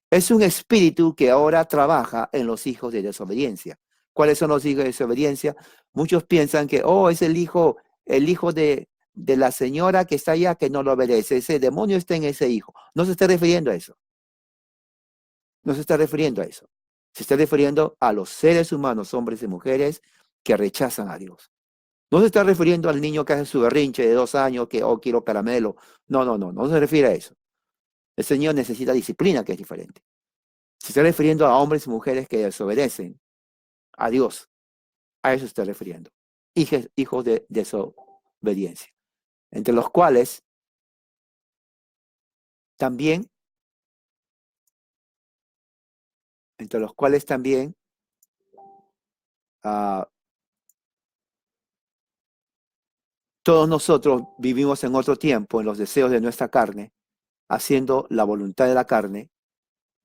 Es un espíritu que ahora trabaja en los hijos de desobediencia. ¿Cuáles son los hijos de desobediencia? Muchos piensan que, es el hijo de la señora que está allá que no lo obedece. Ese demonio está en ese hijo. No se está refiriendo a eso. No se está refiriendo a eso. Se está refiriendo a los seres humanos, hombres y mujeres, que rechazan a Dios. No se está refiriendo al niño que hace su berrinche de 2 años que, quiero caramelo. No, no, no, no se refiere a eso. El Señor necesita disciplina, que es diferente. Se está refiriendo a hombres y mujeres que desobedecen a Dios. A eso se está refiriendo. Hijos de desobediencia. Entre los cuales también, entre los cuales también ah, Todos nosotros vivimos en otro tiempo, en los deseos de nuestra carne, haciendo la voluntad de la carne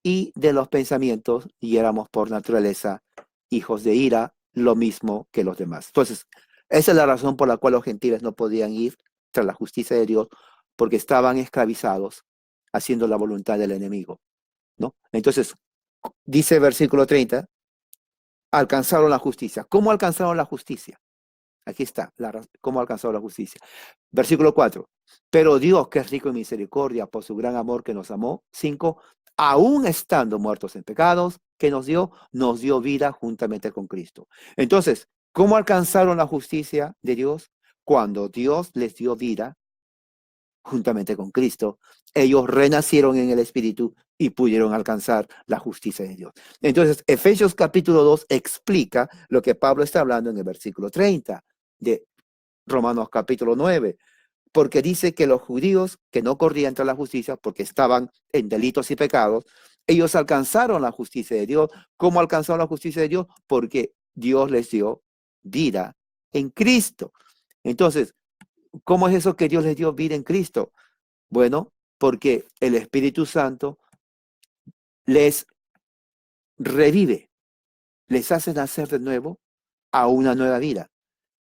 y de los pensamientos, y éramos por naturaleza hijos de ira, lo mismo que los demás. Entonces, esa es la razón por la cual los gentiles no podían ir tras la justicia de Dios, porque estaban esclavizados haciendo la voluntad del enemigo, ¿no? Entonces, dice versículo 30, alcanzaron la justicia. ¿Cómo alcanzaron la justicia? Aquí está, cómo alcanzaron la justicia. Versículo 4. Pero Dios, que es rico en misericordia por su gran amor que nos amó. 5. Aún estando muertos en pecados, que nos dio vida juntamente con Cristo. Entonces, ¿cómo alcanzaron la justicia de Dios? Cuando Dios les dio vida juntamente con Cristo, ellos renacieron en el Espíritu y pudieron alcanzar la justicia de Dios. Entonces, Efesios capítulo 2 explica lo que Pablo está hablando en el versículo 30 de Romanos capítulo 9, porque dice que los judíos que no corrían tras la justicia porque estaban en delitos y pecados, ellos alcanzaron la justicia de Dios. ¿Cómo alcanzaron la justicia de Dios? Porque Dios les dio vida en Cristo. Entonces, ¿cómo es eso que Dios les dio vida en Cristo? Bueno, porque el Espíritu Santo les revive, les hace nacer de nuevo a una nueva vida.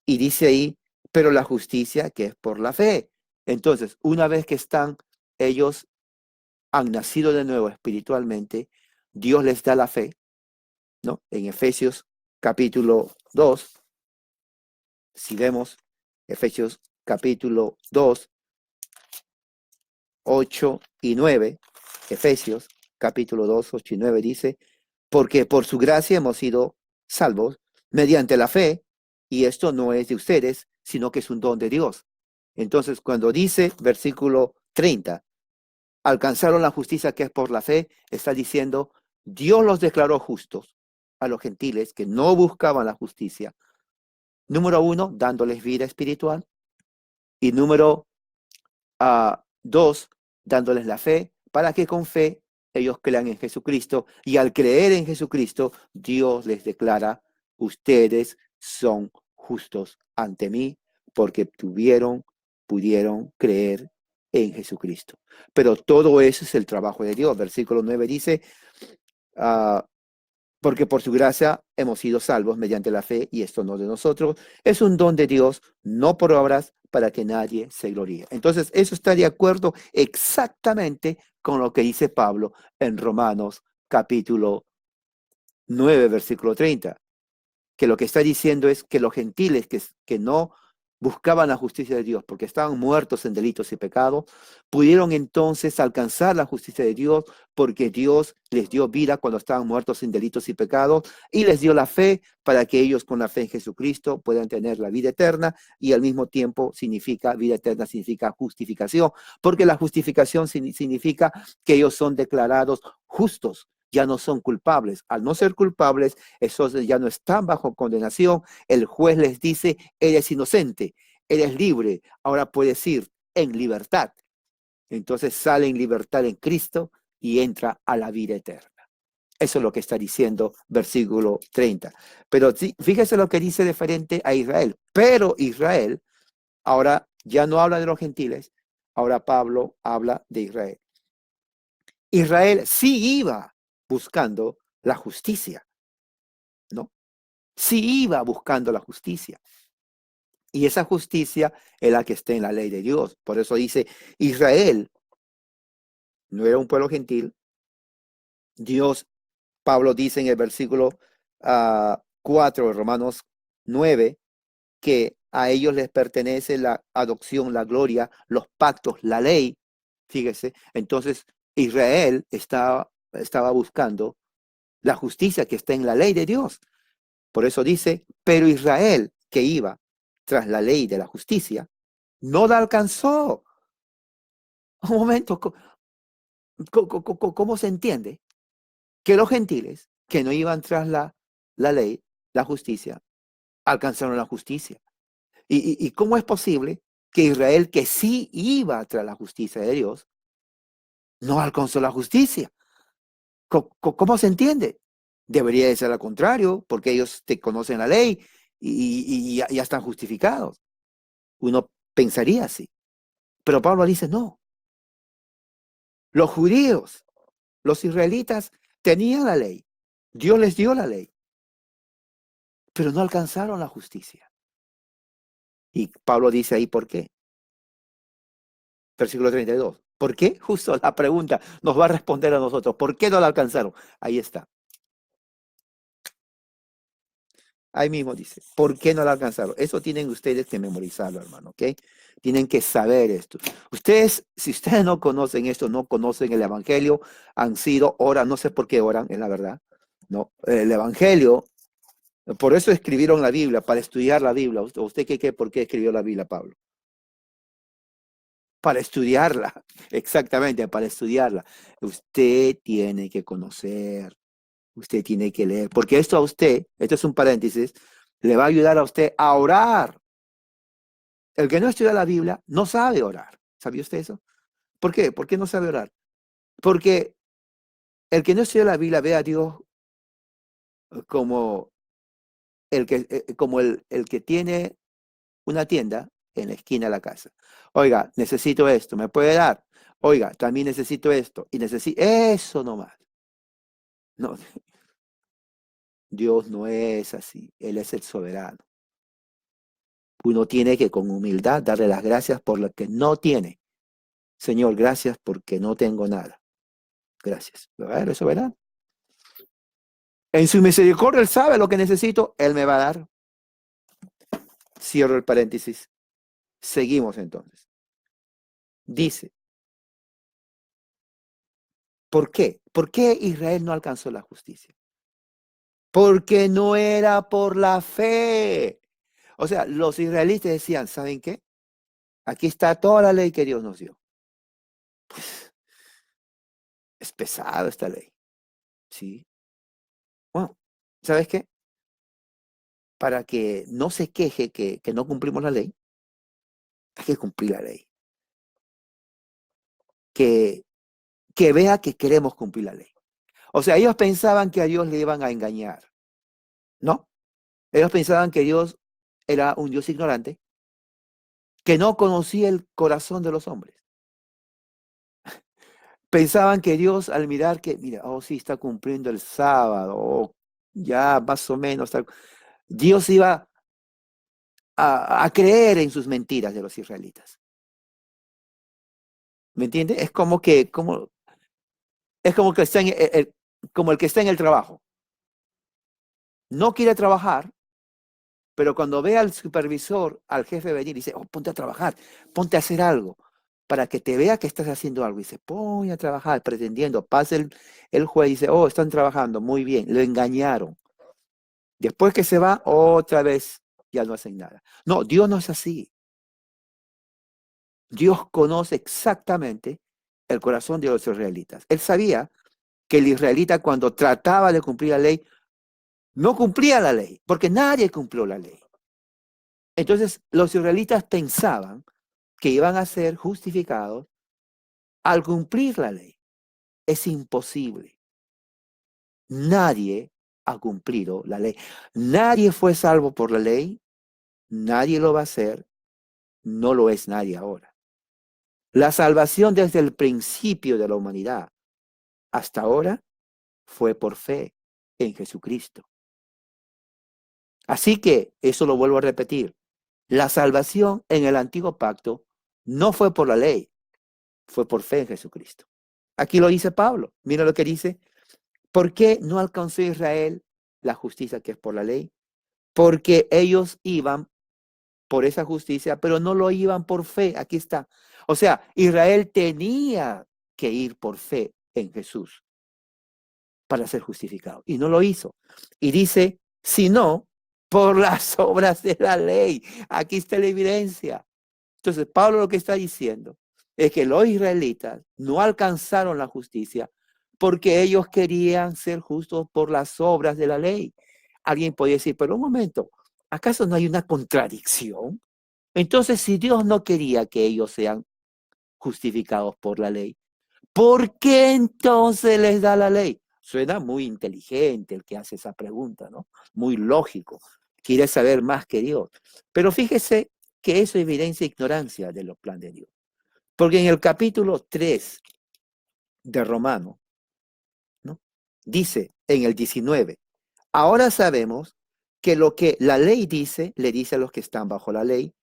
Y dice ahí, pero la justicia que es por la fe. Entonces, una vez que ellos han nacido de nuevo espiritualmente, Dios les da la fe, ¿no? En Efesios capítulo 2, si vemos Efesios capítulo 2, 8 y 9, Efesios capítulo 2, 8 y 9 dice, porque por su gracia hemos sido salvos mediante la fe, y esto no es de ustedes, sino que es un don de Dios. Entonces, cuando dice versículo 30, alcanzaron la justicia que es por la fe, está diciendo, Dios los declaró justos a los gentiles que no buscaban la justicia. Número 1, dándoles vida espiritual. Y número 2, dándoles la fe, para que con fe ellos crean en Jesucristo. Y al creer en Jesucristo, Dios les declara, ustedes son justos ante mí, porque pudieron creer en Jesucristo. Pero todo eso es el trabajo de Dios. Versículo 9 dice, porque por su gracia hemos sido salvos mediante la fe, y esto no de nosotros, es un don de Dios, no por obras, para que nadie se gloríe. Entonces, eso está de acuerdo exactamente con lo que dice Pablo en Romanos capítulo 9, versículo 30, que lo que está diciendo es que los gentiles que no buscaban la justicia de Dios porque estaban muertos en delitos y pecados, pudieron entonces alcanzar la justicia de Dios porque Dios les dio vida cuando estaban muertos en delitos y pecados y les dio la fe para que ellos con la fe en Jesucristo puedan tener la vida eterna, y al mismo tiempo vida eterna significa justificación, porque la justificación significa que ellos son declarados justos, ya no son culpables. Al no ser culpables, esos ya no están bajo condenación. El juez les dice, eres inocente, eres libre, ahora puedes ir en libertad. Entonces sale en libertad en Cristo y entra a la vida eterna. Eso es lo que está diciendo versículo 30. Pero sí, fíjese lo que dice diferente a Israel. Pero Israel ahora ya no habla de los gentiles, ahora Pablo habla de Israel. Israel sí iba buscando la justicia, ¿no? Sí iba buscando la justicia. Y esa justicia es la que está en la ley de Dios. Por eso dice, Israel no era un pueblo gentil. Dios, Pablo dice en el versículo 4 de Romanos 9, que a ellos les pertenece la adopción, la gloria, los pactos, la ley. Fíjese, entonces Israel estaba buscando la justicia que está en la ley de Dios. Por eso dice, pero Israel, que iba tras la ley de la justicia, no la alcanzó. Un momento, ¿cómo se entiende que los gentiles que no iban tras la ley, la justicia, alcanzaron la justicia? ¿Y cómo es posible que Israel, que sí iba tras la justicia de Dios, no alcanzó la justicia? ¿Cómo se entiende? Debería de ser al contrario, porque ellos te conocen la ley y ya están justificados. Uno pensaría así. Pero Pablo dice, no. Los judíos, los israelitas tenían la ley. Dios les dio la ley, pero no alcanzaron la justicia. Y Pablo dice ahí, ¿por qué? Versículo 32. ¿Por qué? Justo la pregunta nos va a responder a nosotros. ¿Por qué no la alcanzaron? Ahí está. Ahí mismo dice, ¿por qué no la alcanzaron? Eso tienen ustedes que memorizarlo, hermano, ¿ok? Tienen que saber esto. Ustedes, si ustedes no conocen esto, no conocen el Evangelio, han sido, oran, no sé por qué oran, es la verdad, ¿no? El Evangelio, por eso escribieron la Biblia, para estudiar la Biblia. ¿Usted qué, por qué escribió la Biblia, Pablo? Para estudiarla, exactamente, para estudiarla. Usted tiene que conocer, usted tiene que leer, porque esto a usted, esto es un paréntesis, le va a ayudar a usted a orar. El que no estudia la Biblia no sabe orar. ¿Sabía usted eso? ¿Por qué? ¿Por qué no sabe orar? Porque el que no estudia la Biblia ve a Dios como el que tiene una tienda en la esquina de la casa. Oiga, necesito esto, ¿me puede dar? Oiga, también necesito esto y necesito eso nomás. No, Dios no es así. Él es el soberano. Uno tiene que con humildad darle las gracias por lo que no tiene. Señor, gracias porque no tengo nada. Gracias. ¿Verdad? Él es soberano. En su misericordia, Él sabe lo que necesito, Él me va a dar. Cierro el paréntesis. Seguimos entonces. Dice, ¿por qué? ¿Por qué Israel no alcanzó la justicia? Porque no era por la fe. O sea, los israelitas decían, ¿saben qué? Aquí está toda la ley que Dios nos dio. Pues es pesada esta ley. Sí. Bueno, ¿sabes qué? Para que no se queje que no cumplimos la ley, hay que cumplir la ley. Que, que vea que queremos cumplir la ley. O sea, ellos pensaban que a Dios le iban a engañar, ¿no? Ellos pensaban que Dios era un Dios ignorante, que no conocía el corazón de los hombres. Pensaban que Dios al mirar que, mira, oh sí, está cumpliendo el sábado, oh, ya más o menos, Dios iba a creer en sus mentiras de los israelitas. ¿Me entiende? Es como que está como el que está en el trabajo. No quiere trabajar, pero cuando ve al supervisor, al jefe venir, dice, oh, ponte a trabajar, ponte a hacer algo, para que te vea que estás haciendo algo. Y dice, ponte a trabajar, pretendiendo. Pasa el juez y dice, oh, están trabajando, muy bien, lo engañaron. Después que se va, otra vez ya no hacen nada. No, Dios no es así. Dios conoce exactamente el corazón de los israelitas. Él sabía que el israelita cuando trataba de cumplir la ley, no cumplía la ley, porque nadie cumplió la ley. Entonces, los israelitas pensaban que iban a ser justificados al cumplir la ley. Es imposible. Nadie ha cumplido la ley. Nadie fue salvo por la ley. Nadie lo va a hacer. No lo es nadie ahora. La salvación desde el principio de la humanidad hasta ahora fue por fe en Jesucristo. Así que, eso lo vuelvo a repetir, la salvación en el antiguo pacto no fue por la ley, fue por fe en Jesucristo. Aquí lo dice Pablo. Mira lo que dice. ¿Por qué no alcanzó Israel la justicia que es por la ley? Porque ellos iban por esa justicia, pero no lo iban por fe. Aquí está. O sea, Israel tenía que ir por fe en Jesús para ser justificado. Y no lo hizo. Y dice, sino por las obras de la ley. Aquí está la evidencia. Entonces, Pablo lo que está diciendo es que los israelitas no alcanzaron la justicia porque ellos querían ser justos por las obras de la ley. Alguien podría decir, pero un momento, ¿acaso no hay una contradicción? Entonces, si Dios no quería que ellos sean justificados por la ley, ¿por qué entonces les da la ley? Suena muy inteligente el que hace esa pregunta, ¿no? Muy lógico. Quiere saber más que Dios. Pero fíjese que eso evidencia ignorancia de los planes de Dios. Porque en el capítulo 3 de Romano, ¿no? Dice en el 19, ahora sabemos que lo que la ley dice, le dice a los que están bajo la ley,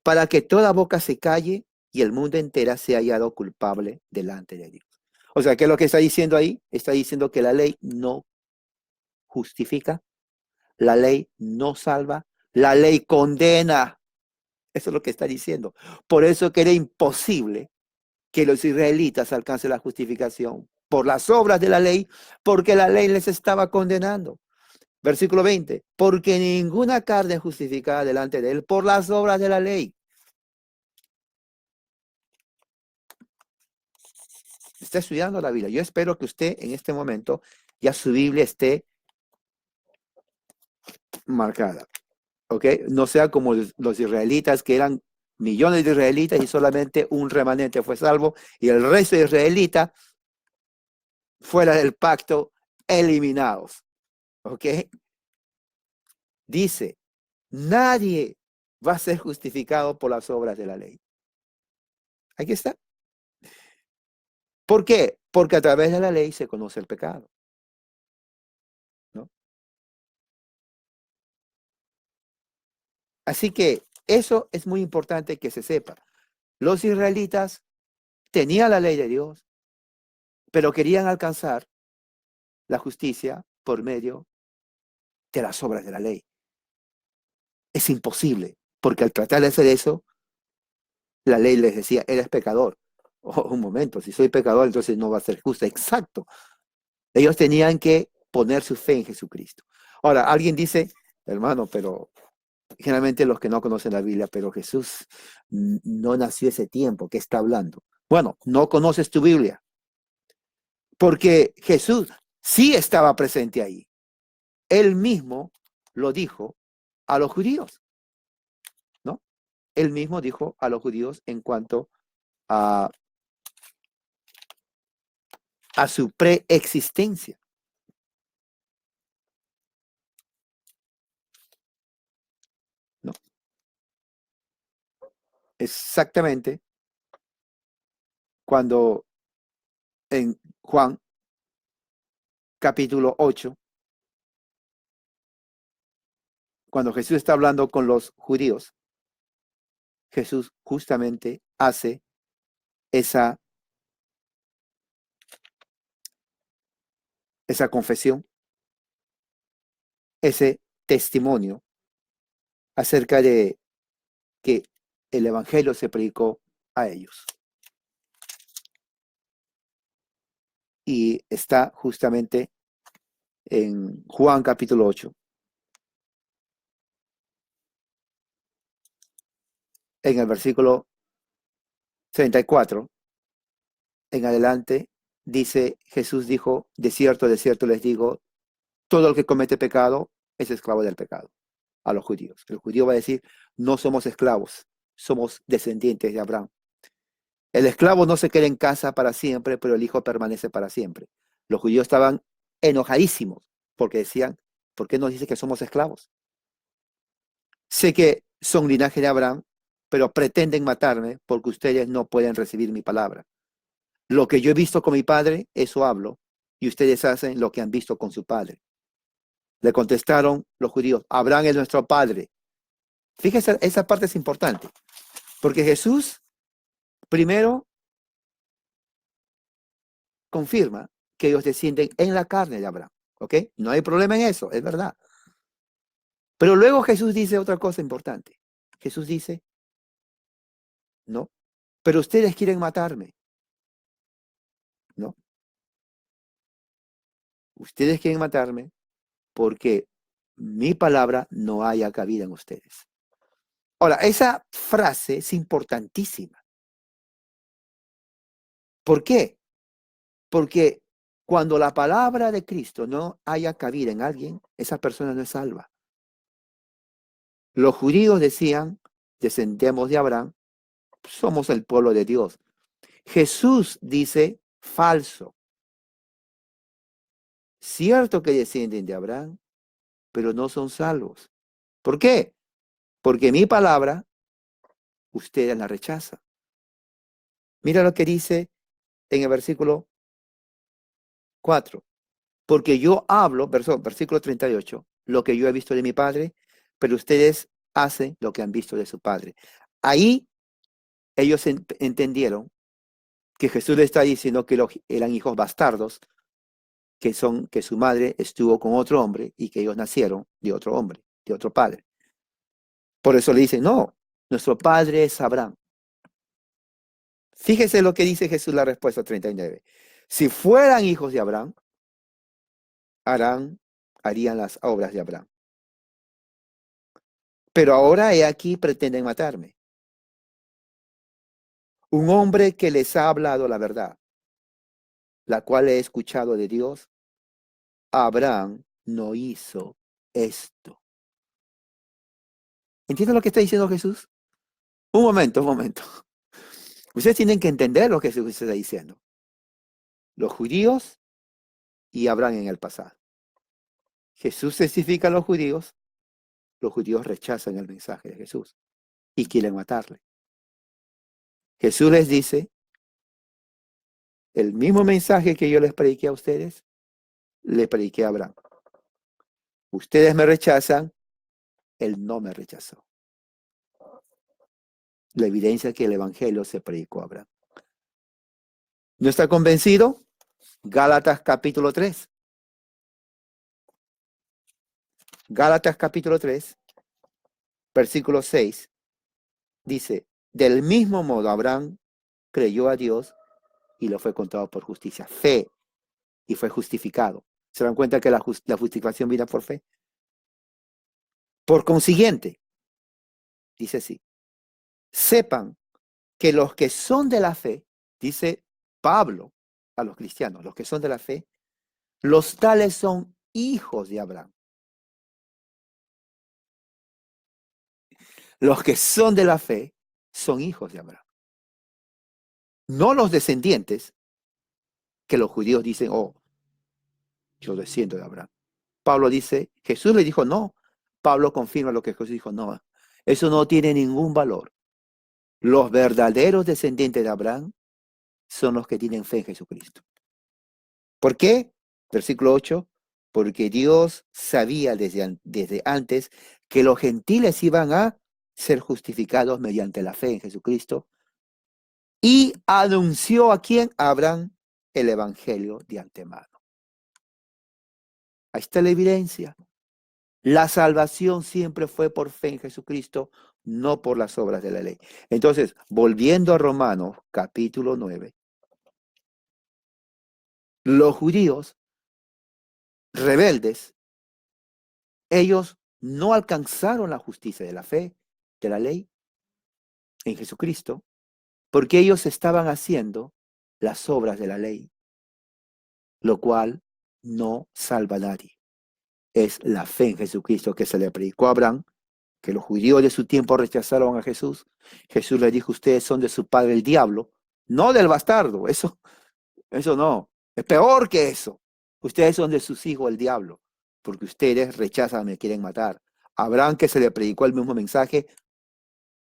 para que toda boca se calle y el mundo entera sea hallado culpable delante de Dios. O sea, ¿qué es lo que está diciendo ahí? Está diciendo que la ley no justifica, la ley no salva, la ley condena. Eso es lo que está diciendo. Por eso que era imposible que los israelitas alcancen la justificación por las obras de la ley, porque la ley les estaba condenando. Versículo 20, porque ninguna carne es justificada delante de él por las obras de la ley. Está estudiando la Biblia. Yo espero que usted en este momento ya su Biblia esté marcada. ¿Ok? No sea como los israelitas, que eran millones de israelitas y solamente un remanente fue salvo y el resto de israelitas fuera del pacto eliminados. ¿Ok? Dice, nadie va a ser justificado por las obras de la ley. Aquí está. ¿Por qué? Porque a través de la ley se conoce el pecado, ¿no? Así que eso es muy importante que se sepa. Los israelitas tenían la ley de Dios, pero querían alcanzar la justicia por medio de las obras de la ley. Es imposible, porque al tratar de hacer eso, la ley les decía, eres pecador. Oh, un momento, si soy pecador, entonces no va a ser justo. Exacto. Ellos tenían que poner su fe en Jesucristo. Ahora, alguien dice, hermano, pero generalmente los que no conocen la Biblia, pero Jesús no nació ese tiempo, ¿qué está hablando? Bueno, no conoces tu Biblia, porque Jesús sí estaba presente ahí. Él mismo lo dijo a los judíos, ¿no? Él mismo dijo a los judíos en cuanto a su preexistencia, ¿no? Exactamente cuando en Juan capítulo 8, cuando Jesús está hablando con los judíos, Jesús justamente hace esa confesión, ese testimonio acerca de que el evangelio se predicó a ellos. Y está justamente en Juan capítulo 8, en el versículo 34 en adelante, dice, Jesús dijo, de cierto les digo, todo el que comete pecado es esclavo del pecado, a los judíos. El judío va a decir, no somos esclavos, somos descendientes de Abraham. El esclavo no se queda en casa para siempre, pero el hijo permanece para siempre. Los judíos estaban enojadísimos porque decían, ¿por qué nos dice que somos esclavos? Sé que son linaje de Abraham, pero pretenden matarme porque ustedes no pueden recibir mi palabra. Lo que yo he visto con mi padre, eso hablo, y ustedes hacen lo que han visto con su padre. Le contestaron los judíos, Abraham es nuestro padre. Fíjese, esa parte es importante, porque Jesús primero confirma que ellos descienden en la carne de Abraham, ¿ok? No hay problema en eso, es verdad. Pero luego Jesús dice otra cosa importante. Jesús dice, no, pero ustedes quieren matarme, ¿no? Ustedes quieren matarme porque mi palabra no haya cabida en ustedes. Ahora, esa frase es importantísima. ¿Por qué? Porque cuando la palabra de Cristo no haya cabida en alguien, esa persona no es salva. Los judíos decían, descendemos de Abraham, somos el pueblo de Dios. Jesús dice, falso. Cierto que descienden de Abraham, pero no son salvos. ¿Por qué? Porque mi palabra ustedes la rechazan. Mira lo que dice en el versículo 4. Porque yo hablo, versículo 38, lo que yo he visto de mi padre, pero ustedes hacen lo que han visto de su padre. Ahí ellos entendieron que Jesús le está diciendo que eran hijos bastardos, que su madre estuvo con otro hombre y que ellos nacieron de otro hombre, de otro padre. Por eso le dicen, no, nuestro padre es Abraham. Fíjese lo que dice Jesús, la respuesta 39. Si fueran hijos de Abraham, harían las obras de Abraham. Pero ahora he aquí pretenden matarme. Un hombre que les ha hablado la verdad, la cual he escuchado de Dios. Abraham no hizo esto. ¿Entienden lo que está diciendo Jesús? Un momento. Ustedes tienen que entender lo que Jesús está diciendo. Los judíos y Abraham en el pasado. Jesús testifica a los judíos rechazan el mensaje de Jesús y quieren matarle. Jesús les dice, el mismo mensaje que yo les prediqué a ustedes, le prediqué a Abraham. Ustedes me rechazan, él no me rechazó. La evidencia es que el evangelio se predicó a Abraham. ¿No está convencido? Gálatas capítulo 3. Gálatas capítulo 3, versículo 6, dice, del mismo modo Abraham creyó a Dios y lo fue contado por justicia. Fe, y fue justificado. ¿Se dan cuenta que la justificación viene por fe? Por consiguiente, dice así, sepan que los que son de la fe, dice Pablo a los cristianos, los que son de la fe, los tales son hijos de Abraham. Los que son de la fe son hijos de Abraham. No los descendientes que los judíos dicen, oh, yo desciendo de Abraham. Pablo dice, Jesús le dijo no. Pablo confirma lo que Jesús dijo, no, eso no tiene ningún valor. Los verdaderos descendientes de Abraham son los que tienen fe en Jesucristo. ¿Por qué? Versículo 8, porque Dios sabía desde antes que los gentiles iban a ser justificados mediante la fe en Jesucristo y anunció a quién, a Abraham, el evangelio de antemano. Ahí está la evidencia. La salvación siempre fue por fe en Jesucristo, no por las obras de la ley. Entonces, volviendo a Romanos capítulo 9, los judíos rebeldes, ellos no alcanzaron la justicia de la fe, de la ley, en Jesucristo, porque ellos estaban haciendo las obras de la ley, lo cual no salva a nadie. Es la fe en Jesucristo que se le predicó a Abraham, que los judíos de su tiempo rechazaron a Jesús. Jesús le dijo, ustedes son de su padre el diablo, no del bastardo, eso no, es peor que eso. Ustedes son de sus hijos el diablo, porque ustedes rechazan, me quieren matar. Abraham, que se le predicó el mismo mensaje,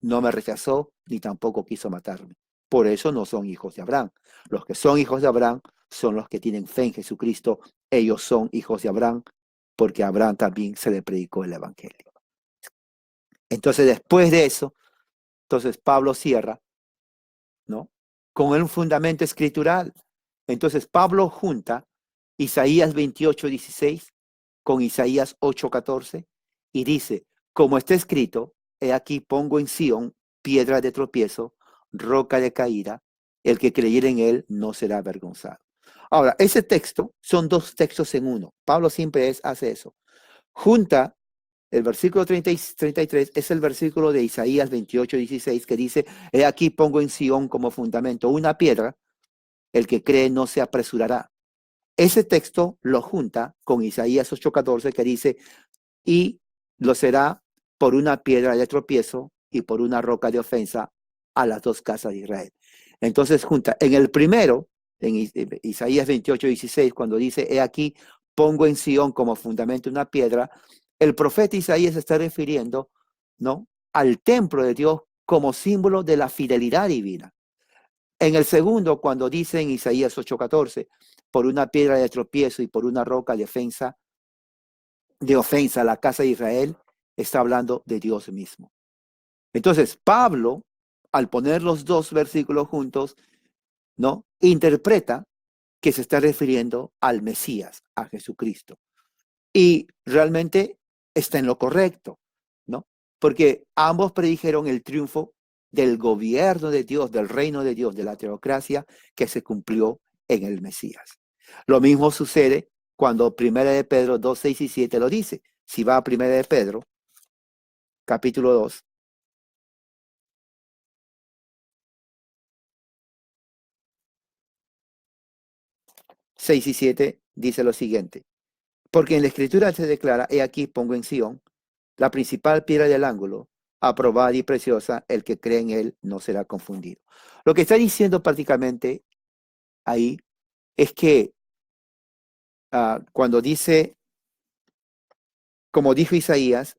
no me rechazó ni tampoco quiso matarme. Por eso no son hijos de Abraham. Los que son hijos de Abraham son los que tienen fe en Jesucristo. Ellos son hijos de Abraham, porque a Abraham también se le predicó el evangelio. Entonces, después de eso, entonces Pablo cierra, ¿no? Con un fundamento escritural. Entonces Pablo junta Isaías 28:16 con Isaías 8:14 y dice, como está escrito, he aquí pongo en Sión piedra de tropiezo, roca de caída, el que creyere en él no será avergonzado. Ahora, ese texto son dos textos en uno. Pablo siempre hace eso. Junta el versículo 30 y 33, es el versículo de Isaías 28:16 que dice, he aquí pongo en Sión como fundamento una piedra, el que cree no se apresurará. Ese texto lo junta con Isaías 8:14 que dice, y lo será por una piedra de tropiezo y por una roca de ofensa a las dos casas de Israel. Entonces junta, en el primero, en Isaías 28:16, cuando dice, he aquí, pongo en Sión como fundamento una piedra, el profeta Isaías está refiriendo, ¿no?, al templo de Dios como símbolo de la fidelidad divina. En el segundo, cuando dice en Isaías 8:14, por una piedra de tropiezo y por una roca de ofensa a la casa de Israel, está hablando de Dios mismo. Entonces, Pablo, al poner los dos versículos juntos, ¿no? Interpreta que se está refiriendo al Mesías, a Jesucristo. Y realmente está en lo correcto, ¿no? Porque ambos predijeron el triunfo del gobierno de Dios, del reino de Dios, de la teocracia que se cumplió en el Mesías. Lo mismo sucede cuando 1 de Pedro 2, 6 y 7 lo dice. Si va a 1 de Pedro, capítulo 2, 6 y 7, dice lo siguiente. Porque en la Escritura se declara, he aquí pongo en Sión la principal piedra del ángulo, aprobada y preciosa, el que cree en él no será confundido. Lo que está diciendo prácticamente ahí es que cuando dice, como dijo Isaías,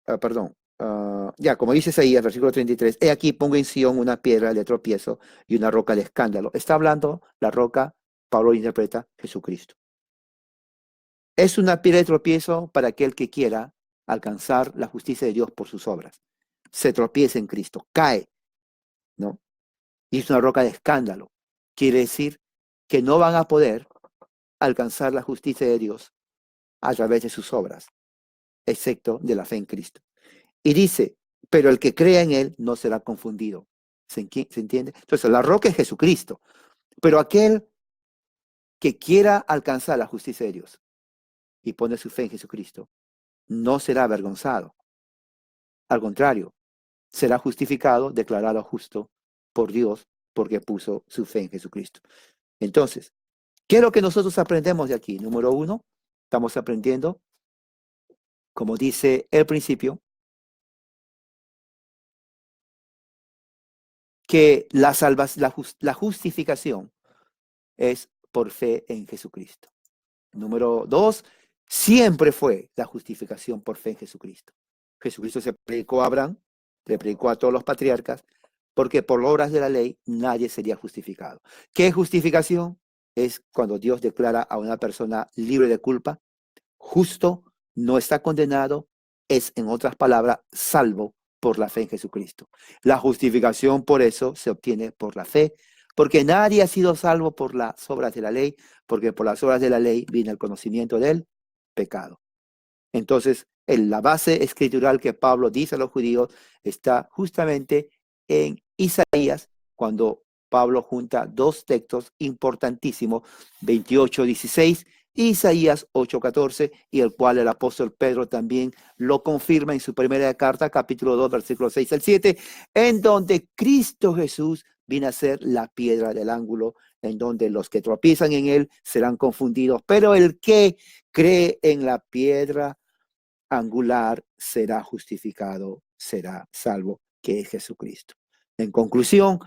como dice Isaías, versículo 33, he aquí pongo en Sión una piedra de tropiezo y una roca de escándalo. Está hablando la roca, Pablo interpreta Jesucristo. Es una piedra de tropiezo para aquel que quiera alcanzar la justicia de Dios por sus obras. Se tropieza en Cristo, cae, ¿no? Y es una roca de escándalo. Quiere decir que no van a poder alcanzar la justicia de Dios a través de sus obras, excepto de la fe en Cristo. Y dice, pero el que crea en él no será confundido. ¿Se entiende? Entonces, la roca es Jesucristo, pero aquel que quiera alcanzar la justicia de Dios y pone su fe en Jesucristo, no será avergonzado. Al contrario, será justificado, declarado justo por Dios, porque puso su fe en Jesucristo. Entonces, ¿qué es lo que nosotros aprendemos de aquí? Número uno, estamos aprendiendo, como dice el principio, que la justificación es por fe en Jesucristo. Número dos, siempre fue la justificación por fe en Jesucristo. Jesucristo se predicó a Abraham, le predicó a todos los patriarcas, porque por obras de la ley nadie sería justificado. ¿Qué es justificación? Es cuando Dios declara a una persona libre de culpa, justo, no está condenado, es, en otras palabras, salvo por la fe en Jesucristo. La justificación por eso se obtiene por la fe, porque nadie ha sido salvo por las obras de la ley, porque por las obras de la ley viene el conocimiento del pecado. Entonces, la base escritural que Pablo dice a los judíos está justamente en Isaías, cuando Pablo junta dos textos importantísimos, 28:16, Isaías 8:14, y el cual el apóstol Pedro también lo confirma en su primera carta, capítulo 2, versículos 6 al 7, en donde Cristo Jesús viene a ser la piedra del ángulo, en donde los que tropiezan en él serán confundidos, pero el que cree en la piedra angular será justificado, será salvo, que es Jesucristo. En conclusión,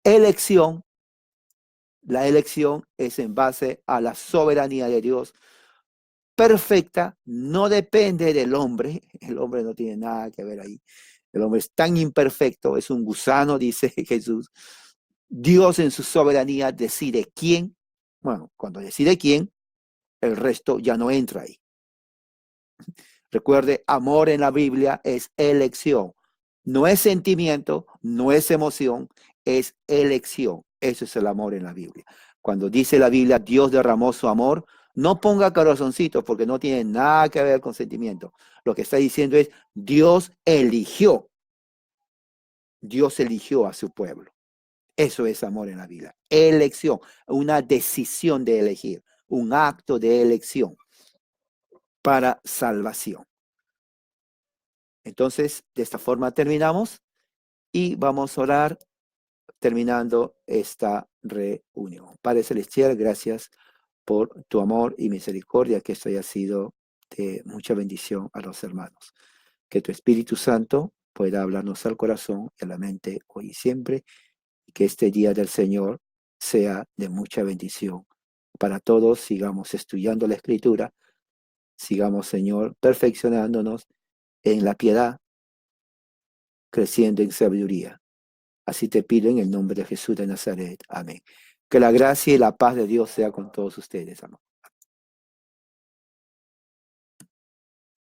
elección, la elección es en base a la soberanía de Dios perfecta, no depende del hombre, el hombre no tiene nada que ver ahí, el hombre es tan imperfecto, es un gusano, dice Jesús. Dios en su soberanía decide quién, bueno, cuando decide quién, el resto ya no entra ahí. Recuerde, amor en la Biblia es elección. No es sentimiento, no es emoción, es elección. Eso es el amor en la Biblia. Cuando dice la Biblia, Dios derramó su amor, no ponga corazoncitos porque no tiene nada que ver con sentimiento. Lo que está diciendo es, Dios eligió a su pueblo. Eso es amor en la Biblia. Elección, una decisión de elegir, un acto de elección para salvación. Entonces, de esta forma terminamos y vamos a orar terminando esta reunión. Padre Celestial, gracias por tu amor y misericordia, que esto haya sido de mucha bendición a los hermanos. Que tu Espíritu Santo pueda hablarnos al corazón y a la mente hoy y siempre, y que este día del Señor sea de mucha bendición para todos. Sigamos estudiando la Escritura, sigamos, Señor, perfeccionándonos en la piedad, creciendo en sabiduría. Así te pido en el nombre de Jesús de Nazaret. Amén. Que la gracia y la paz de Dios sea con todos ustedes, amén.